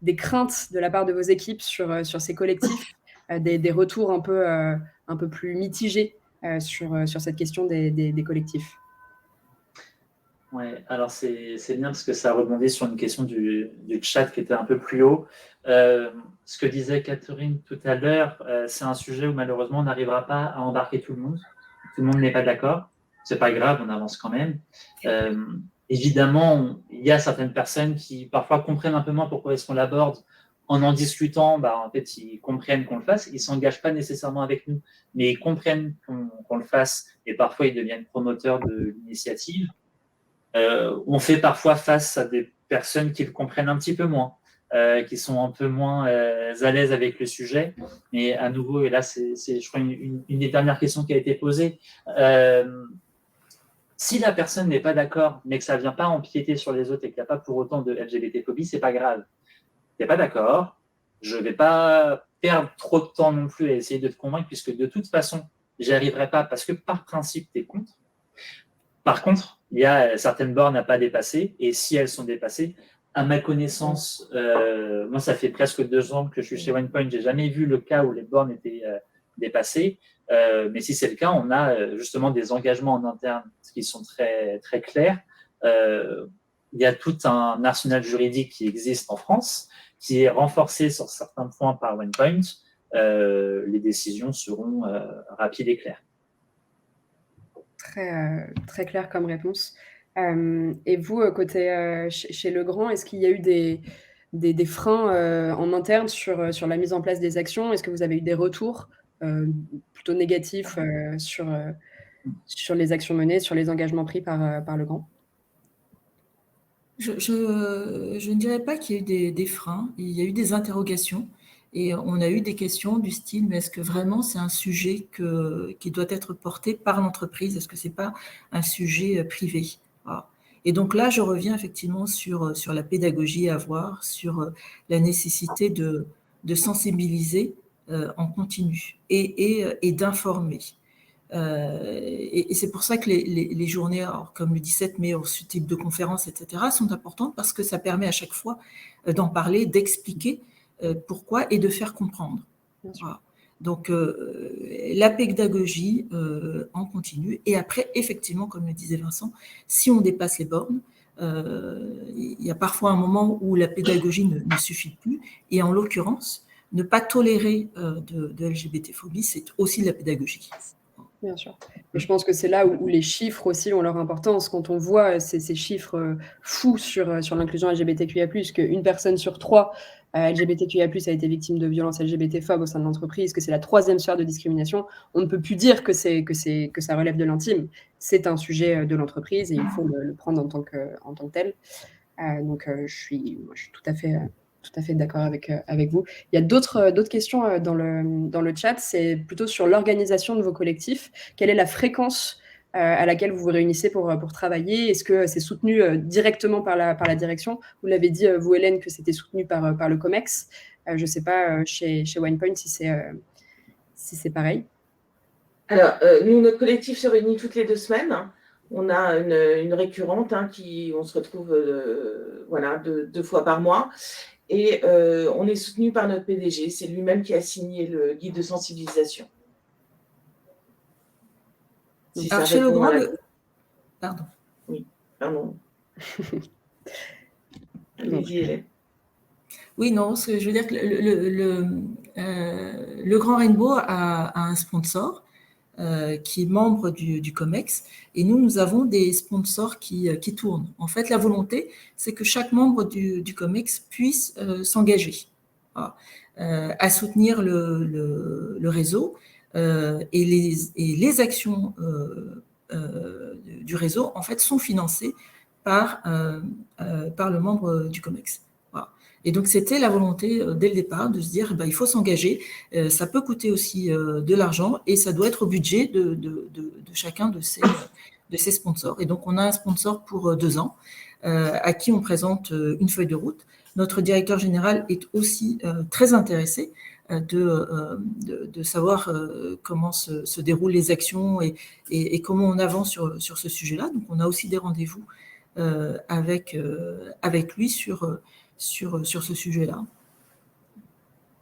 des craintes de la part de vos équipes sur ces collectifs, des retours un peu plus mitigés sur cette question des collectifs? Ouais, alors c'est bien parce que ça rebondit sur une question du chat qui était un peu plus haut. Ce que disait Catherine tout à l'heure, c'est un sujet où malheureusement on n'arrivera pas à embarquer tout le monde. Tout le monde n'est pas d'accord. C'est pas grave, on avance quand même. Évidemment, il y a certaines personnes qui parfois comprennent un peu moins pourquoi est-ce qu'on l'aborde. En discutant, en fait, ils comprennent qu'on le fasse. Ils ne s'engagent pas nécessairement avec nous, mais ils comprennent qu'on le fasse et parfois ils deviennent promoteurs de l'initiative. On fait parfois face à des personnes qui le comprennent un petit peu moins, qui sont un peu moins à l'aise avec le sujet. Mais à nouveau, et là, c'est je crois, une des dernières questions qui a été posée. Si la personne n'est pas d'accord, mais que ça ne vient pas empiéter sur les autres et qu'il n'y a pas pour autant de LGBT-phobie, ce n'est pas grave. Tu n'es pas d'accord, je ne vais pas perdre trop de temps non plus à essayer de te convaincre, puisque de toute façon, j'y arriverai pas parce que par principe, tu es contre. Par contre, il y a certaines bornes à pas dépasser, et si elles sont dépassées, à ma connaissance, moi ça fait presque 2 ans que je suis chez OnePoint, j'ai jamais vu le cas où les bornes étaient dépassées, mais si c'est le cas, on a justement des engagements en interne qui sont très, très clairs. Il y a tout un arsenal juridique qui existe en France, qui est renforcé sur certains points par OnePoint. Les décisions seront rapides et claires. Très, très clair comme réponse. Et vous, côté chez Legrand, est-ce qu'il y a eu des freins en interne sur la mise en place des actions? Est-ce que vous avez eu des retours plutôt négatifs sur les actions menées, sur les engagements pris par Legrand? Je ne dirais pas qu'il y a eu des freins, il y a eu des interrogations. Et on a eu des questions du style, mais est-ce que vraiment c'est un sujet qui doit être porté par l'entreprise? Est-ce que ce n'est pas un sujet privé? Voilà. Et donc là, je reviens effectivement sur la pédagogie à avoir, sur la nécessité de sensibiliser en continu et d'informer. Et c'est pour ça que les journées, alors, comme le 17 mai, ce type de conférences, etc., sont importantes parce que ça permet à chaque fois d'en parler, d'expliquer pourquoi et de faire comprendre. Voilà. Donc, la pédagogie en continu. Et après, effectivement, comme le disait Vincent, si on dépasse les bornes, il y a parfois un moment où la pédagogie ne suffit plus. Et en l'occurrence, ne pas tolérer de LGBT-phobie, c'est aussi de la pédagogie. Bien sûr. Mais je pense que c'est là où les chiffres aussi ont leur importance. Quand on voit ces chiffres fous sur l'inclusion LGBTQIA+, qu'une personne sur 3 LGBTQIA+, a été victime de violences LGBT-phobes au sein de l'entreprise, que c'est la 3e sphère de discrimination, on ne peut plus dire que ça relève de l'intime. C'est un sujet de l'entreprise et il faut le prendre en tant que tel. Donc, je suis tout à fait d'accord avec vous. Il y a d'autres questions dans le chat. C'est plutôt sur l'organisation de vos collectifs. Quelle est la fréquence à laquelle vous vous réunissez pour travailler? Est-ce que c'est soutenu directement par la direction? Vous l'avez dit, vous, Hélène, que c'était soutenu par le COMEX. Je ne sais pas chez OnePoint si c'est pareil. Alors, nous, notre collectif se réunit toutes les 2 semaines. On a une récurrente on se retrouve 2 fois par mois. Et on est soutenu par notre PDG. C'est lui-même qui a signé le guide de sensibilisation. Si alors, chez Legrand, Pardon. Oui, pardon. Allez-y, Hélène. Oui, non, ce que je veux dire que le Grand Rainbow a un sponsor qui est membre du COMEX, et nous avons des sponsors qui tournent. En fait, la volonté, c'est que chaque membre du COMEX puisse s'engager à soutenir le réseau et les actions du réseau, en fait, sont financées par le membre du COMEX. Voilà. Et donc, c'était la volonté dès le départ de se dire il faut s'engager, ça peut coûter aussi de l'argent et ça doit être au budget de chacun de ces sponsors. Et donc, on a un sponsor pour 2 ans à qui on présente une feuille de route. Notre directeur général est aussi très intéressé de savoir comment se déroulent les actions et comment on avance sur ce sujet-là. Donc, on a aussi des rendez-vous avec lui sur ce sujet-là.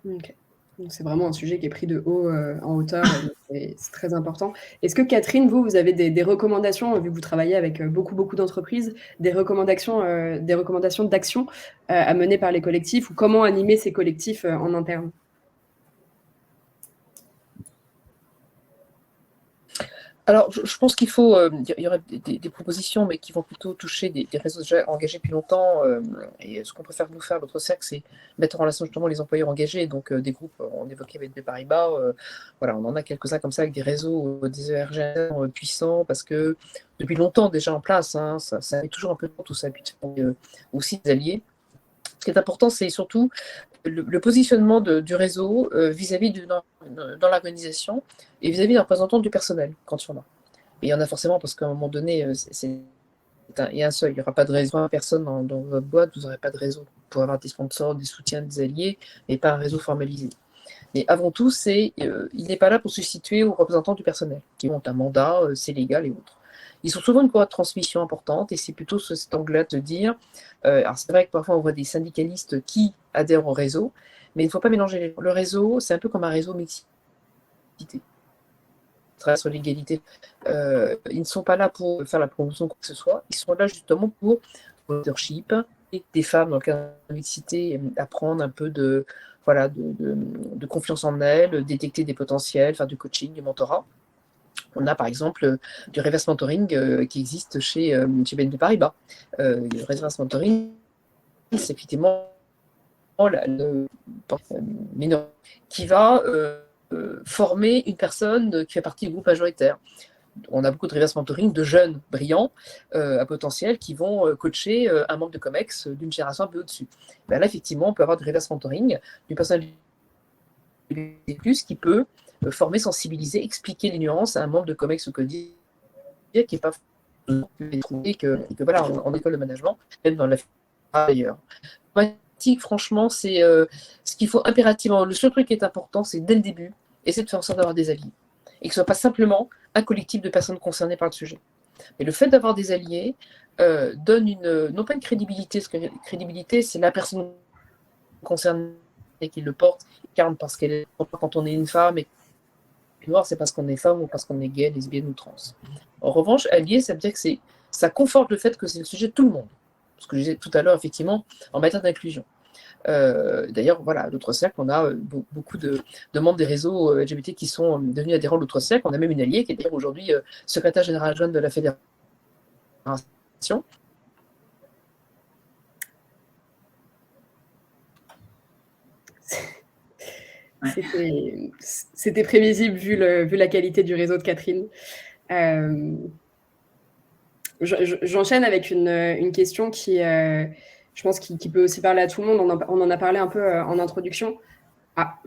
Ok. Donc, c'est vraiment un sujet qui est pris de haut en hauteur, et c'est très important. Est-ce que Catherine, vous avez des recommandations, vu que vous travaillez avec beaucoup d'entreprises, des recommandations d'action à mener par les collectifs, ou comment animer ces collectifs en interne? Alors, je pense qu'il faut, il y aurait des propositions, mais qui vont plutôt toucher des réseaux déjà engagés depuis longtemps. Et ce qu'on préfère nous faire, notre cercle, c'est mettre en relation justement les employeurs engagés, donc des groupes, on évoquait BNP Paribas, voilà, on en a quelques-uns comme ça avec des réseaux, des ERG puissants, parce que depuis longtemps déjà en place, hein, ça met toujours un peu de temps, tout ça, et puis aussi des alliés. Ce qui est important, c'est surtout le positionnement du réseau vis-à-vis dans l'organisation et vis-à-vis d'un représentant du personnel, quand il y en a. Et il y en a forcément, parce qu'à un moment donné, il y a un seul. Il n'y aura pas de réseau. 20 personnes dans votre boîte, vous n'aurez pas de réseau. Vous pourrez avoir des sponsors, des soutiens, des alliés, mais pas un réseau formalisé. Mais avant tout, il n'est pas là pour se situer aux représentants du personnel, qui ont un mandat, c'est légal et autres. Ils sont souvent une courroie de transmission importante, et c'est plutôt cet angle-là de dire, alors c'est vrai que parfois on voit des syndicalistes qui adhèrent au réseau, mais il ne faut pas mélanger le réseau, c'est un peu comme un réseau mixité. Sur l'égalité, ils ne sont pas là pour faire la promotion de quoi que ce soit, ils sont là justement pour le leadership, et des femmes dans le cadre de la mixité, apprendre un peu de confiance en elles, détecter des potentiels, faire du coaching, du mentorat. On a par exemple du reverse mentoring qui existe chez BNP Paribas. Le reverse mentoring, c'est effectivement le mineur qui va former une personne qui fait partie du groupe majoritaire. On a beaucoup de reverse mentoring de jeunes brillants à potentiel qui vont coacher un membre de COMEX d'une génération un peu au-dessus. Ben là, effectivement, on peut avoir du reverse mentoring d'une personne plus qui peut former, sensibiliser, expliquer les nuances à un membre de COMEX ou CODIR qui n'est pas trouvé que voilà, en école de management, même dans la d'ailleurs. Franchement, c'est ce qu'il faut impérativement. Le seul truc qui est important, c'est dès le début, essayer de faire en sorte d'avoir des alliés. Et que ce ne soit pas simplement un collectif de personnes concernées par le sujet. Mais le fait d'avoir des alliés donne non pas une crédibilité, parce que la crédibilité, c'est la personne concernée qui le porte, car parce qu'elle est, quand on est une femme et noire, c'est parce qu'on est femme ou parce qu'on est gay, lesbienne ou trans. En revanche, allié, ça veut dire que ça conforte le fait que c'est le sujet de tout le monde. Ce que je disais tout à l'heure, effectivement, en matière d'inclusion. D'ailleurs, voilà, à l'autre cercle, on a beaucoup de membres des réseaux LGBT qui sont devenus adhérents à l'autre cercle. On a même une alliée qui est d'ailleurs aujourd'hui secrétaire générale adjointe de la fédération. C'était prévisible vu la qualité du réseau de Catherine. J'enchaîne avec une question qui, je pense, qui peut aussi parler à tout le monde. On en a parlé un peu en introduction. Ah.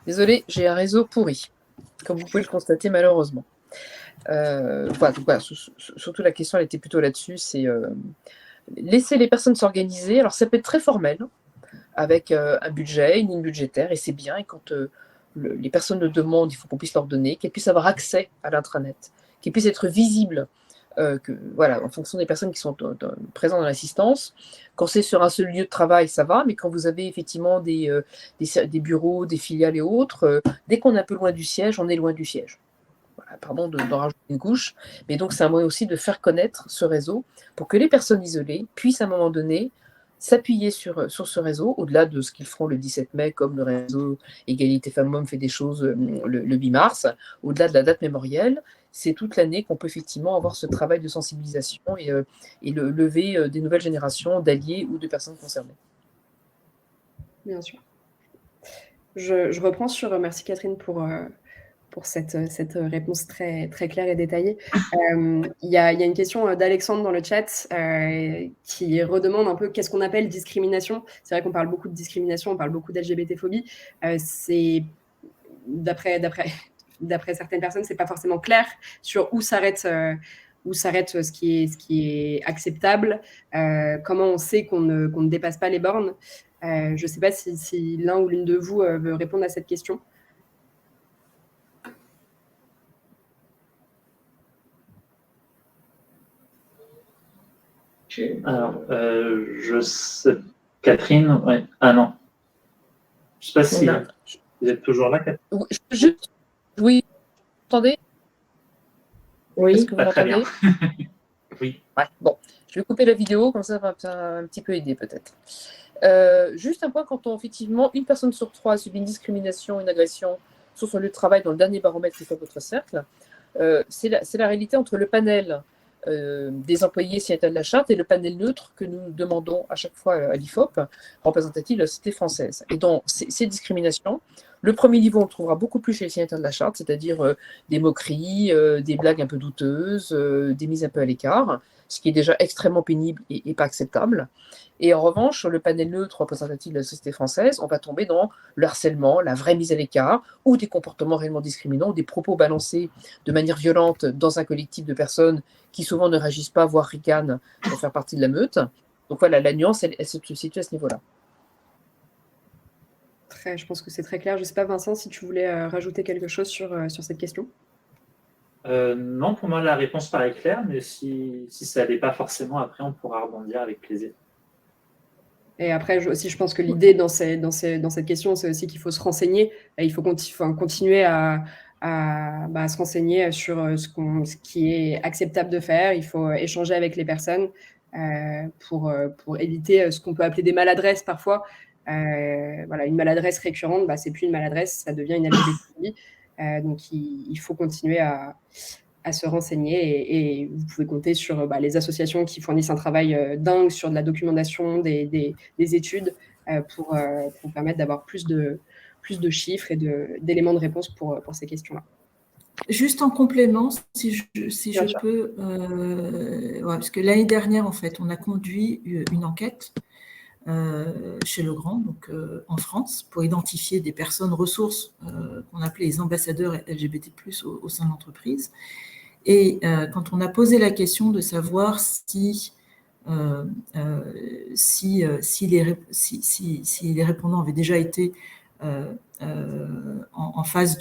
Désolée, j'ai un réseau pourri, comme vous pouvez le constater malheureusement. Voilà, surtout la question, elle était plutôt là-dessus, c'est laisser les personnes s'organiser. Alors ça peut être très formel, avec un budget, une ligne budgétaire, et c'est bien. Et quand les personnes le demandent, il faut qu'on puisse leur donner, qu'elles puissent avoir accès à l'intranet, qu'elles puissent être visibles, voilà, en fonction des personnes qui sont présentes dans l'assistance. Quand c'est sur un seul lieu de travail, ça va, mais quand vous avez effectivement des bureaux, des filiales et autres, dès qu'on est un peu loin du siège, on est loin du siège. Voilà, pardon d'en rajouter une couche, mais donc c'est un moyen aussi de faire connaître ce réseau pour que les personnes isolées puissent à un moment donné s'appuyer sur ce réseau, au-delà de ce qu'ils feront le 17 mai, comme le réseau Égalité Femmes-Hommes fait des choses le 8 mars, au-delà de la date mémorielle, c'est toute l'année qu'on peut effectivement avoir ce travail de sensibilisation et le lever des nouvelles générations d'alliés ou de personnes concernées. Bien sûr. Je reprends merci Catherine pour cette réponse très, très claire et détaillée. Il y a une question d'Alexandre dans le chat qui redemande un peu qu'est-ce qu'on appelle discrimination. C'est vrai qu'on parle beaucoup de discrimination, on parle beaucoup d'LGBT-phobie. C'est, d'après certaines personnes, c'est pas forcément clair sur où s'arrête ce qui est acceptable, comment on sait qu'on ne dépasse pas les bornes. Je ne sais pas si l'un ou l'une de vous veut répondre à cette question. Alors, je sais, Catherine, ouais. Ah non. Je ne sais pas si vous êtes toujours là, Catherine. Oui, vous m'entendez? Oui. Est-ce que vous Très bien. m'entendez? Oui. Ouais, bon, je vais couper la vidéo, comme ça va un petit peu aider peut-être. Juste un point, quand effectivement, une personne sur 3 subit une discrimination, une agression sur son lieu de travail dans le dernier baromètre qui fait votre cercle, c'est la réalité entre le panel des employés signataires de la charte et le panel neutre que nous demandons à chaque fois à l'IFOP, représentatif de la société française. Et dans ces discriminations, le premier niveau, on le trouvera beaucoup plus chez les signataires de la charte, c'est-à-dire des moqueries, des blagues un peu douteuses, des mises un peu à l'écart, ce qui est déjà extrêmement pénible et pas acceptable. Et en revanche, sur le panel neutre représentatif de la société française, on va tomber dans le harcèlement, la vraie mise à l'écart, ou des comportements réellement discriminants, ou des propos balancés de manière violente dans un collectif de personnes qui souvent ne réagissent pas, voire ricanent pour faire partie de la meute. Donc voilà, la nuance, elle se situe à ce niveau-là. Je pense que c'est très clair. Je ne sais pas, Vincent, si tu voulais rajouter quelque chose sur cette question. Non, pour moi, la réponse paraît claire, mais si ça n'allait pas forcément, après, on pourra rebondir avec plaisir. Et après, je pense que l'idée dans cette question, c'est aussi qu'il faut se renseigner. Il faut continuer à se renseigner sur ce qui est acceptable de faire. Il faut échanger avec les personnes pour éviter ce qu'on peut appeler des maladresses parfois. Voilà, une maladresse récurrente, c'est plus une maladresse, ça devient une LGBT. Donc, il faut continuer à se renseigner et vous pouvez compter sur les associations qui fournissent un travail dingue sur de la documentation, des études pour permettre d'avoir plus de chiffres et d'éléments de réponse pour ces questions-là. Juste en complément, si je peux, parce que l'année dernière, en fait, on a conduit une enquête chez Legrand, donc en France, pour identifier des personnes ressources qu'on appelait les ambassadeurs LGBT+, au sein de l'entreprise. Et quand on a posé la question de savoir si les répondants avaient déjà été en phase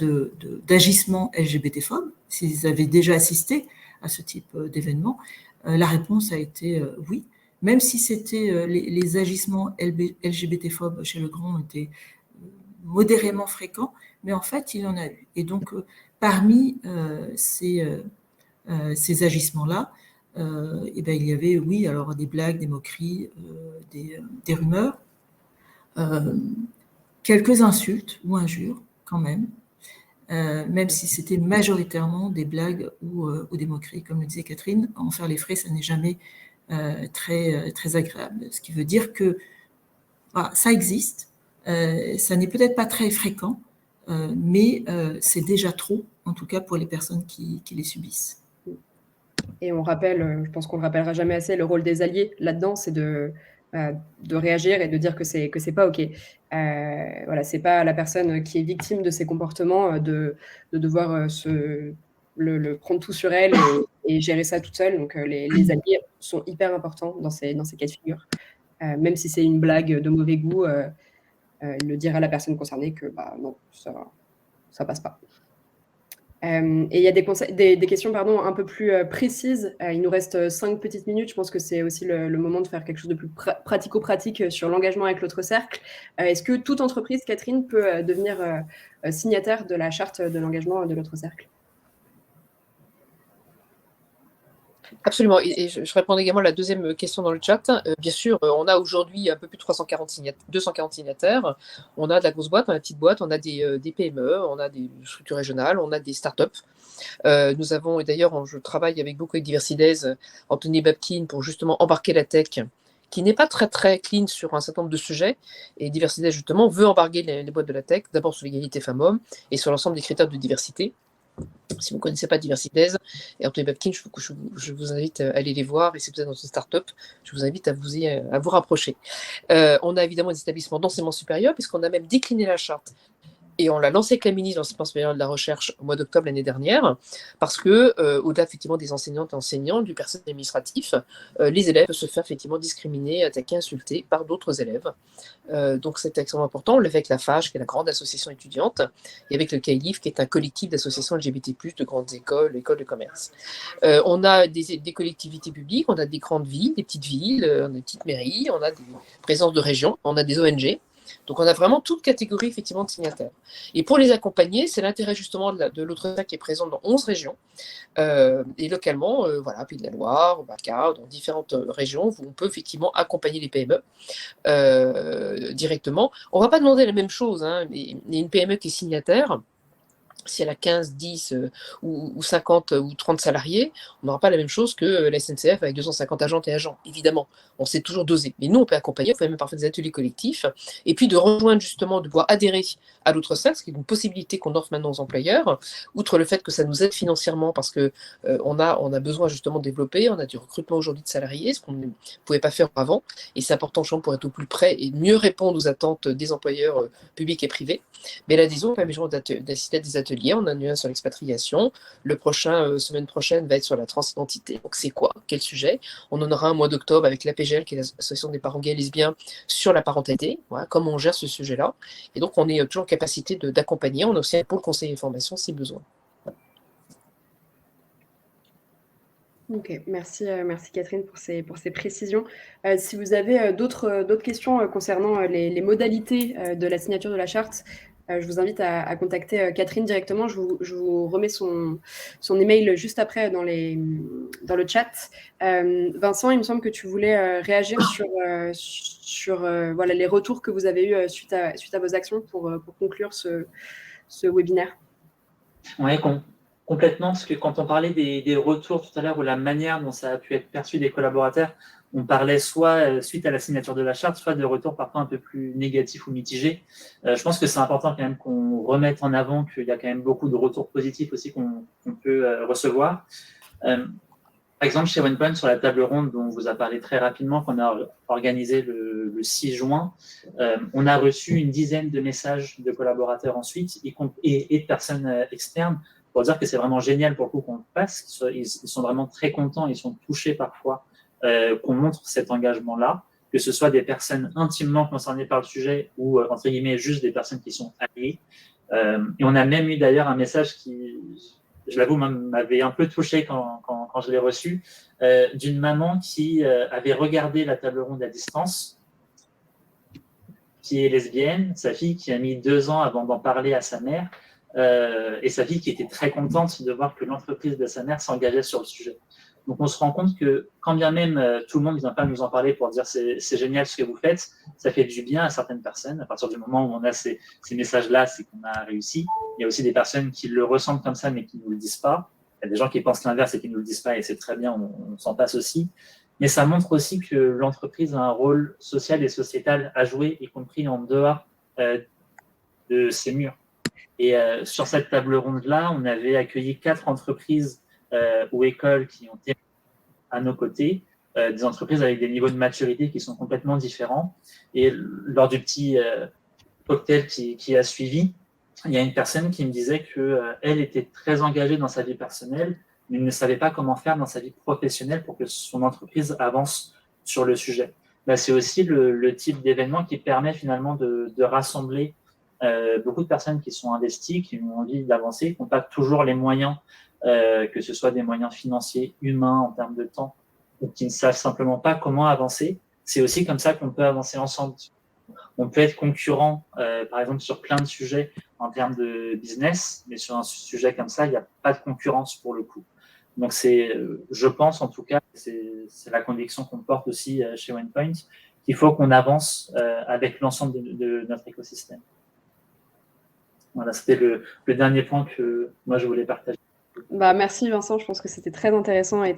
d'agissement LGBT-phobe, s'ils avaient déjà assisté à ce type d'événement, la réponse a été oui. Même si c'était les agissements LGBT-phobes chez Legrand étaient modérément fréquents, mais en fait, il y en a eu. Et donc, parmi ces agissements-là, il y avait, oui, alors des blagues, des moqueries, des rumeurs, quelques insultes ou injures quand même, même si c'était majoritairement des blagues ou des moqueries. Comme le disait Catherine, en faire les frais, ça n'est jamais très agréable. Ce qui veut dire que ça existe, ça n'est peut-être pas très fréquent, mais c'est déjà trop, en tout cas pour les personnes qui les subissent. Et on rappelle, je pense qu'on ne le rappellera jamais assez, le rôle des alliés là-dedans, c'est de réagir et de dire que c'est pas OK. Voilà, c'est pas la personne qui est victime de ces comportements de devoir le prendre tout sur elle et gérer ça toute seule. Donc les alliés sont hyper importants dans ces cas de figure. Même si c'est une blague de mauvais goût, le dire à la personne concernée que non, ça passe pas. Et il y a des questions un peu plus précises. Il nous reste 5 petites minutes. Je pense que c'est aussi le moment de faire quelque chose de plus pratico-pratique sur l'engagement avec l'autre cercle. Est-ce que toute entreprise, Catherine, peut devenir signataire de la charte de l'engagement de l'autre cercle ? Absolument. Et je réponds également à la deuxième question dans le chat. Bien sûr, on a aujourd'hui un peu plus de 240 signataires. On a de la grosse boîte, on a de la petite boîte, on a des PME, on a des structures régionales, on a des startups. Nous avons, et d'ailleurs, je travaille avec beaucoup avec Diversides, Anthony Babkin, pour justement embarquer la tech, qui n'est pas très, très clean sur un certain nombre de sujets. Et Diversides, justement, veut embarquer les boîtes de la tech, d'abord sur l'égalité femmes-hommes et sur l'ensemble des critères de diversité. Si vous ne connaissez pas Diversides et Anthony Babkin, je vous invite à aller les voir. Et si vous êtes dans une start-up, je vous invite à vous rapprocher. On a évidemment des établissements d'enseignement supérieur, puisqu'on a même décliné la charte Et on l'a lancé avec la ministre, l'enseignement supérieur de la recherche, au mois d'octobre l'année dernière, parce que, au-delà effectivement des enseignantes et enseignants, du personnel administratif, les élèves peuvent se faire effectivement discriminer, attaquer, insulter par d'autres élèves. Donc c'est extrêmement important. On l'a fait avec la FAGE, qui est la grande association étudiante, et avec le CAILIF, qui est un collectif d'associations LGBT+, de grandes écoles, écoles de commerce. On a des collectivités publiques, on a des grandes villes, des petites villes, on a des petites mairies, on a des présences de régions, on a des ONG. Donc on a vraiment toute catégorie effectivement de signataires. Et pour les accompagner, c'est l'intérêt justement de l'autre sac qui est présent dans 11 régions. Et localement, voilà, Pays de la Loire, au Bacca, dans différentes régions où on peut effectivement accompagner les PME directement. On ne va pas demander la même chose, hein, mais une PME qui est signataire, si elle a 15, 10 ou 50 ou 30 salariés, on n'aura pas la même chose que la SNCF avec 250 agentes et agents. Évidemment, on sait toujours doser. Mais nous, on peut accompagner, on fait même parfois des ateliers collectifs, et puis de rejoindre justement, de pouvoir adhérer à l'autre sac, ce qui est une possibilité qu'on offre maintenant aux employeurs, outre le fait que ça nous aide financièrement, parce que on a besoin justement de développer, on a du recrutement aujourd'hui de salariés, ce qu'on ne pouvait pas faire avant, et c'est important pour être au plus près et mieux répondre aux attentes des employeurs publics et privés. Mais l'adhésion permet d'assister à des ateliers. On a un sur l'expatriation. Le prochain, semaine prochaine, va être sur la transidentité. Donc, c'est quoi? Quel sujet? On en aura un mois d'octobre avec l'APGL, qui est l'association des parents gays et lesbiens, sur la parentalité. Voilà, comment on gère ce sujet-là. Et donc, on est toujours en capacité d'accompagner. On a aussi un pôle conseil et formation si besoin. Ok, merci Catherine pour ces précisions. Si vous avez d'autres questions concernant les modalités de la signature de la charte, je vous invite à contacter Catherine directement. Je vous remets son email juste après dans le chat. Vincent, il me semble que tu voulais réagir sur voilà, les retours que vous avez eus suite à vos actions pour conclure ce webinaire. Oui, complètement, parce que quand on parlait des retours tout à l'heure ou la manière dont ça a pu être perçu des collaborateurs, on parlait soit suite à la signature de la charte, soit de retours parfois un peu plus négatifs ou mitigés. Je pense que c'est important quand même qu'on remette en avant qu'il y a quand même beaucoup de retours positifs aussi qu'on peut recevoir. Par exemple, chez OnePoint, sur la table ronde dont on vous a parlé très rapidement, qu'on a organisé le 6 juin, on a reçu une dizaine de messages de collaborateurs ensuite et de personnes externes pour dire que c'est vraiment génial pour le coup qu'on le fasse. Ils sont vraiment très contents, ils sont touchés parfois qu'on montre cet engagement-là, que ce soit des personnes intimement concernées par le sujet ou, entre guillemets, juste des personnes qui sont alliées. Et on a même eu d'ailleurs un message qui, je l'avoue, m'avait un peu touché quand je l'ai reçu, d'une maman qui avait regardé la table ronde à distance, qui est lesbienne, sa fille qui a mis 2 ans avant d'en parler à sa mère, et sa fille qui était très contente de voir que l'entreprise de sa mère s'engageait sur le sujet. Donc on se rend compte que quand bien même tout le monde ne vient pas nous en parler pour dire c'est génial ce que vous faites, ça fait du bien à certaines personnes. À partir du moment où on a ces messages-là, c'est qu'on a réussi. Il y a aussi des personnes qui le ressentent comme ça mais qui ne nous le disent pas. Il y a des gens qui pensent l'inverse et qui ne nous le disent pas et c'est très bien, on s'en passe aussi. Mais ça montre aussi que l'entreprise a un rôle social et sociétal à jouer, y compris en dehors de ses murs. Et sur cette table ronde-là, on avait accueilli 4 entreprises ou écoles qui ont été à nos côtés, des entreprises avec des niveaux de maturité qui sont complètement différents. Et lors du petit cocktail qui a suivi, il y a une personne qui me disait qu'elle était très engagée dans sa vie personnelle, mais ne savait pas comment faire dans sa vie professionnelle pour que son entreprise avance sur le sujet. Là, c'est aussi le type d'événement qui permet finalement de rassembler beaucoup de personnes qui sont investies, qui ont envie d'avancer, qui n'ont pas toujours les moyens, que ce soit des moyens financiers, humains, en termes de temps, ou qui ne savent simplement pas comment avancer. C'est aussi comme ça qu'on peut avancer ensemble. On peut être concurrent, par exemple, sur plein de sujets en termes de business, mais sur un sujet comme ça, il n'y a pas de concurrence pour le coup. Donc, je pense en tout cas, c'est la conviction qu'on porte aussi chez OnePoint, qu'il faut qu'on avance avec l'ensemble de notre écosystème. Voilà, c'était le dernier point que moi je voulais partager. Merci Vincent, je pense que c'était très intéressant et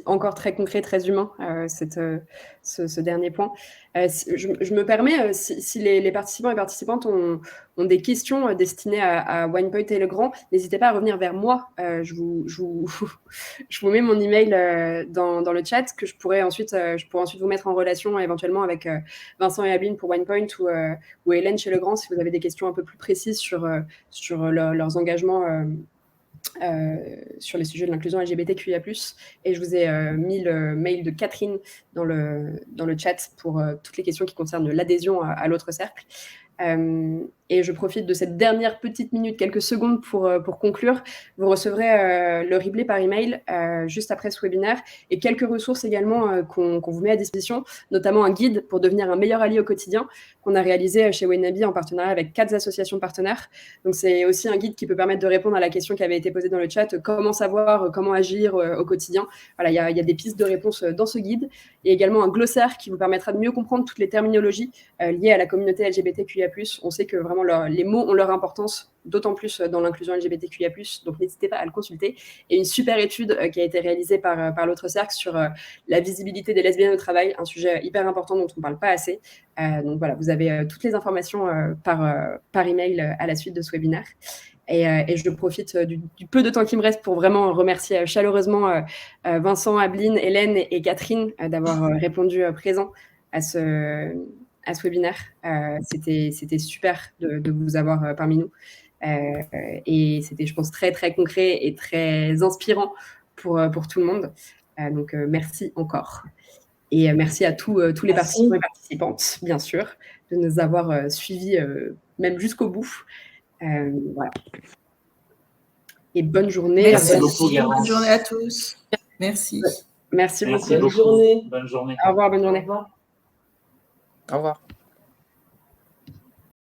encore très concret, très humain, ce dernier point. Je me permets, si les participants et participantes ont des questions destinées à OnePoint et Legrand, n'hésitez pas à revenir vers moi. Je vous mets mon email dans le chat que je pourrais ensuite vous mettre en relation éventuellement avec Vincent et Abeline pour OnePoint ou Hélène chez Legrand si vous avez des questions un peu plus précises sur leurs engagements sur les sujets de l'inclusion LGBTQIA+. Et je vous ai mis le mail de Catherine dans le chat pour toutes les questions qui concernent l'adhésion à l'autre cercle. Et je profite de cette dernière petite minute, quelques secondes pour conclure. Vous recevrez le replay par email juste après ce webinaire et quelques ressources également qu'on vous met à disposition, notamment un guide pour devenir un meilleur allié au quotidien qu'on a réalisé chez Wenabi en partenariat avec 4 associations partenaires. Donc c'est aussi un guide qui peut permettre de répondre à la question qui avait été posée dans le chat, comment savoir, comment agir au quotidien. Voilà, il y a des pistes de réponse dans ce guide. Il y a également un glossaire qui vous permettra de mieux comprendre toutes les terminologies liées à la communauté LGBTQIA+. On sait que vraiment les mots ont leur importance, d'autant plus dans l'inclusion LGBTQIA+, donc n'hésitez pas à le consulter. Et une super étude qui a été réalisée par l'autre cercle sur la visibilité des lesbiennes au travail, un sujet hyper important dont on ne parle pas assez. Donc voilà, vous avez toutes les informations par email à la suite de ce webinaire. Et je profite du peu de temps qui me reste pour vraiment remercier chaleureusement Vincent, Abeline, Hélène et Catherine d'avoir répondu présent à ce webinaire. C'était super de vous avoir parmi nous. Et c'était, je pense, très, très concret et très inspirant pour tout le monde. Donc, merci encore. Et merci à tous les participants et participantes, bien sûr, de nous avoir suivis même jusqu'au bout. Voilà. Et bonne journée. Merci beaucoup, Garance. Bonne journée à tous. Merci. Merci beaucoup. Merci beaucoup. Bonne journée. Bonne journée. Au revoir, bonne journée. Au revoir. Au revoir.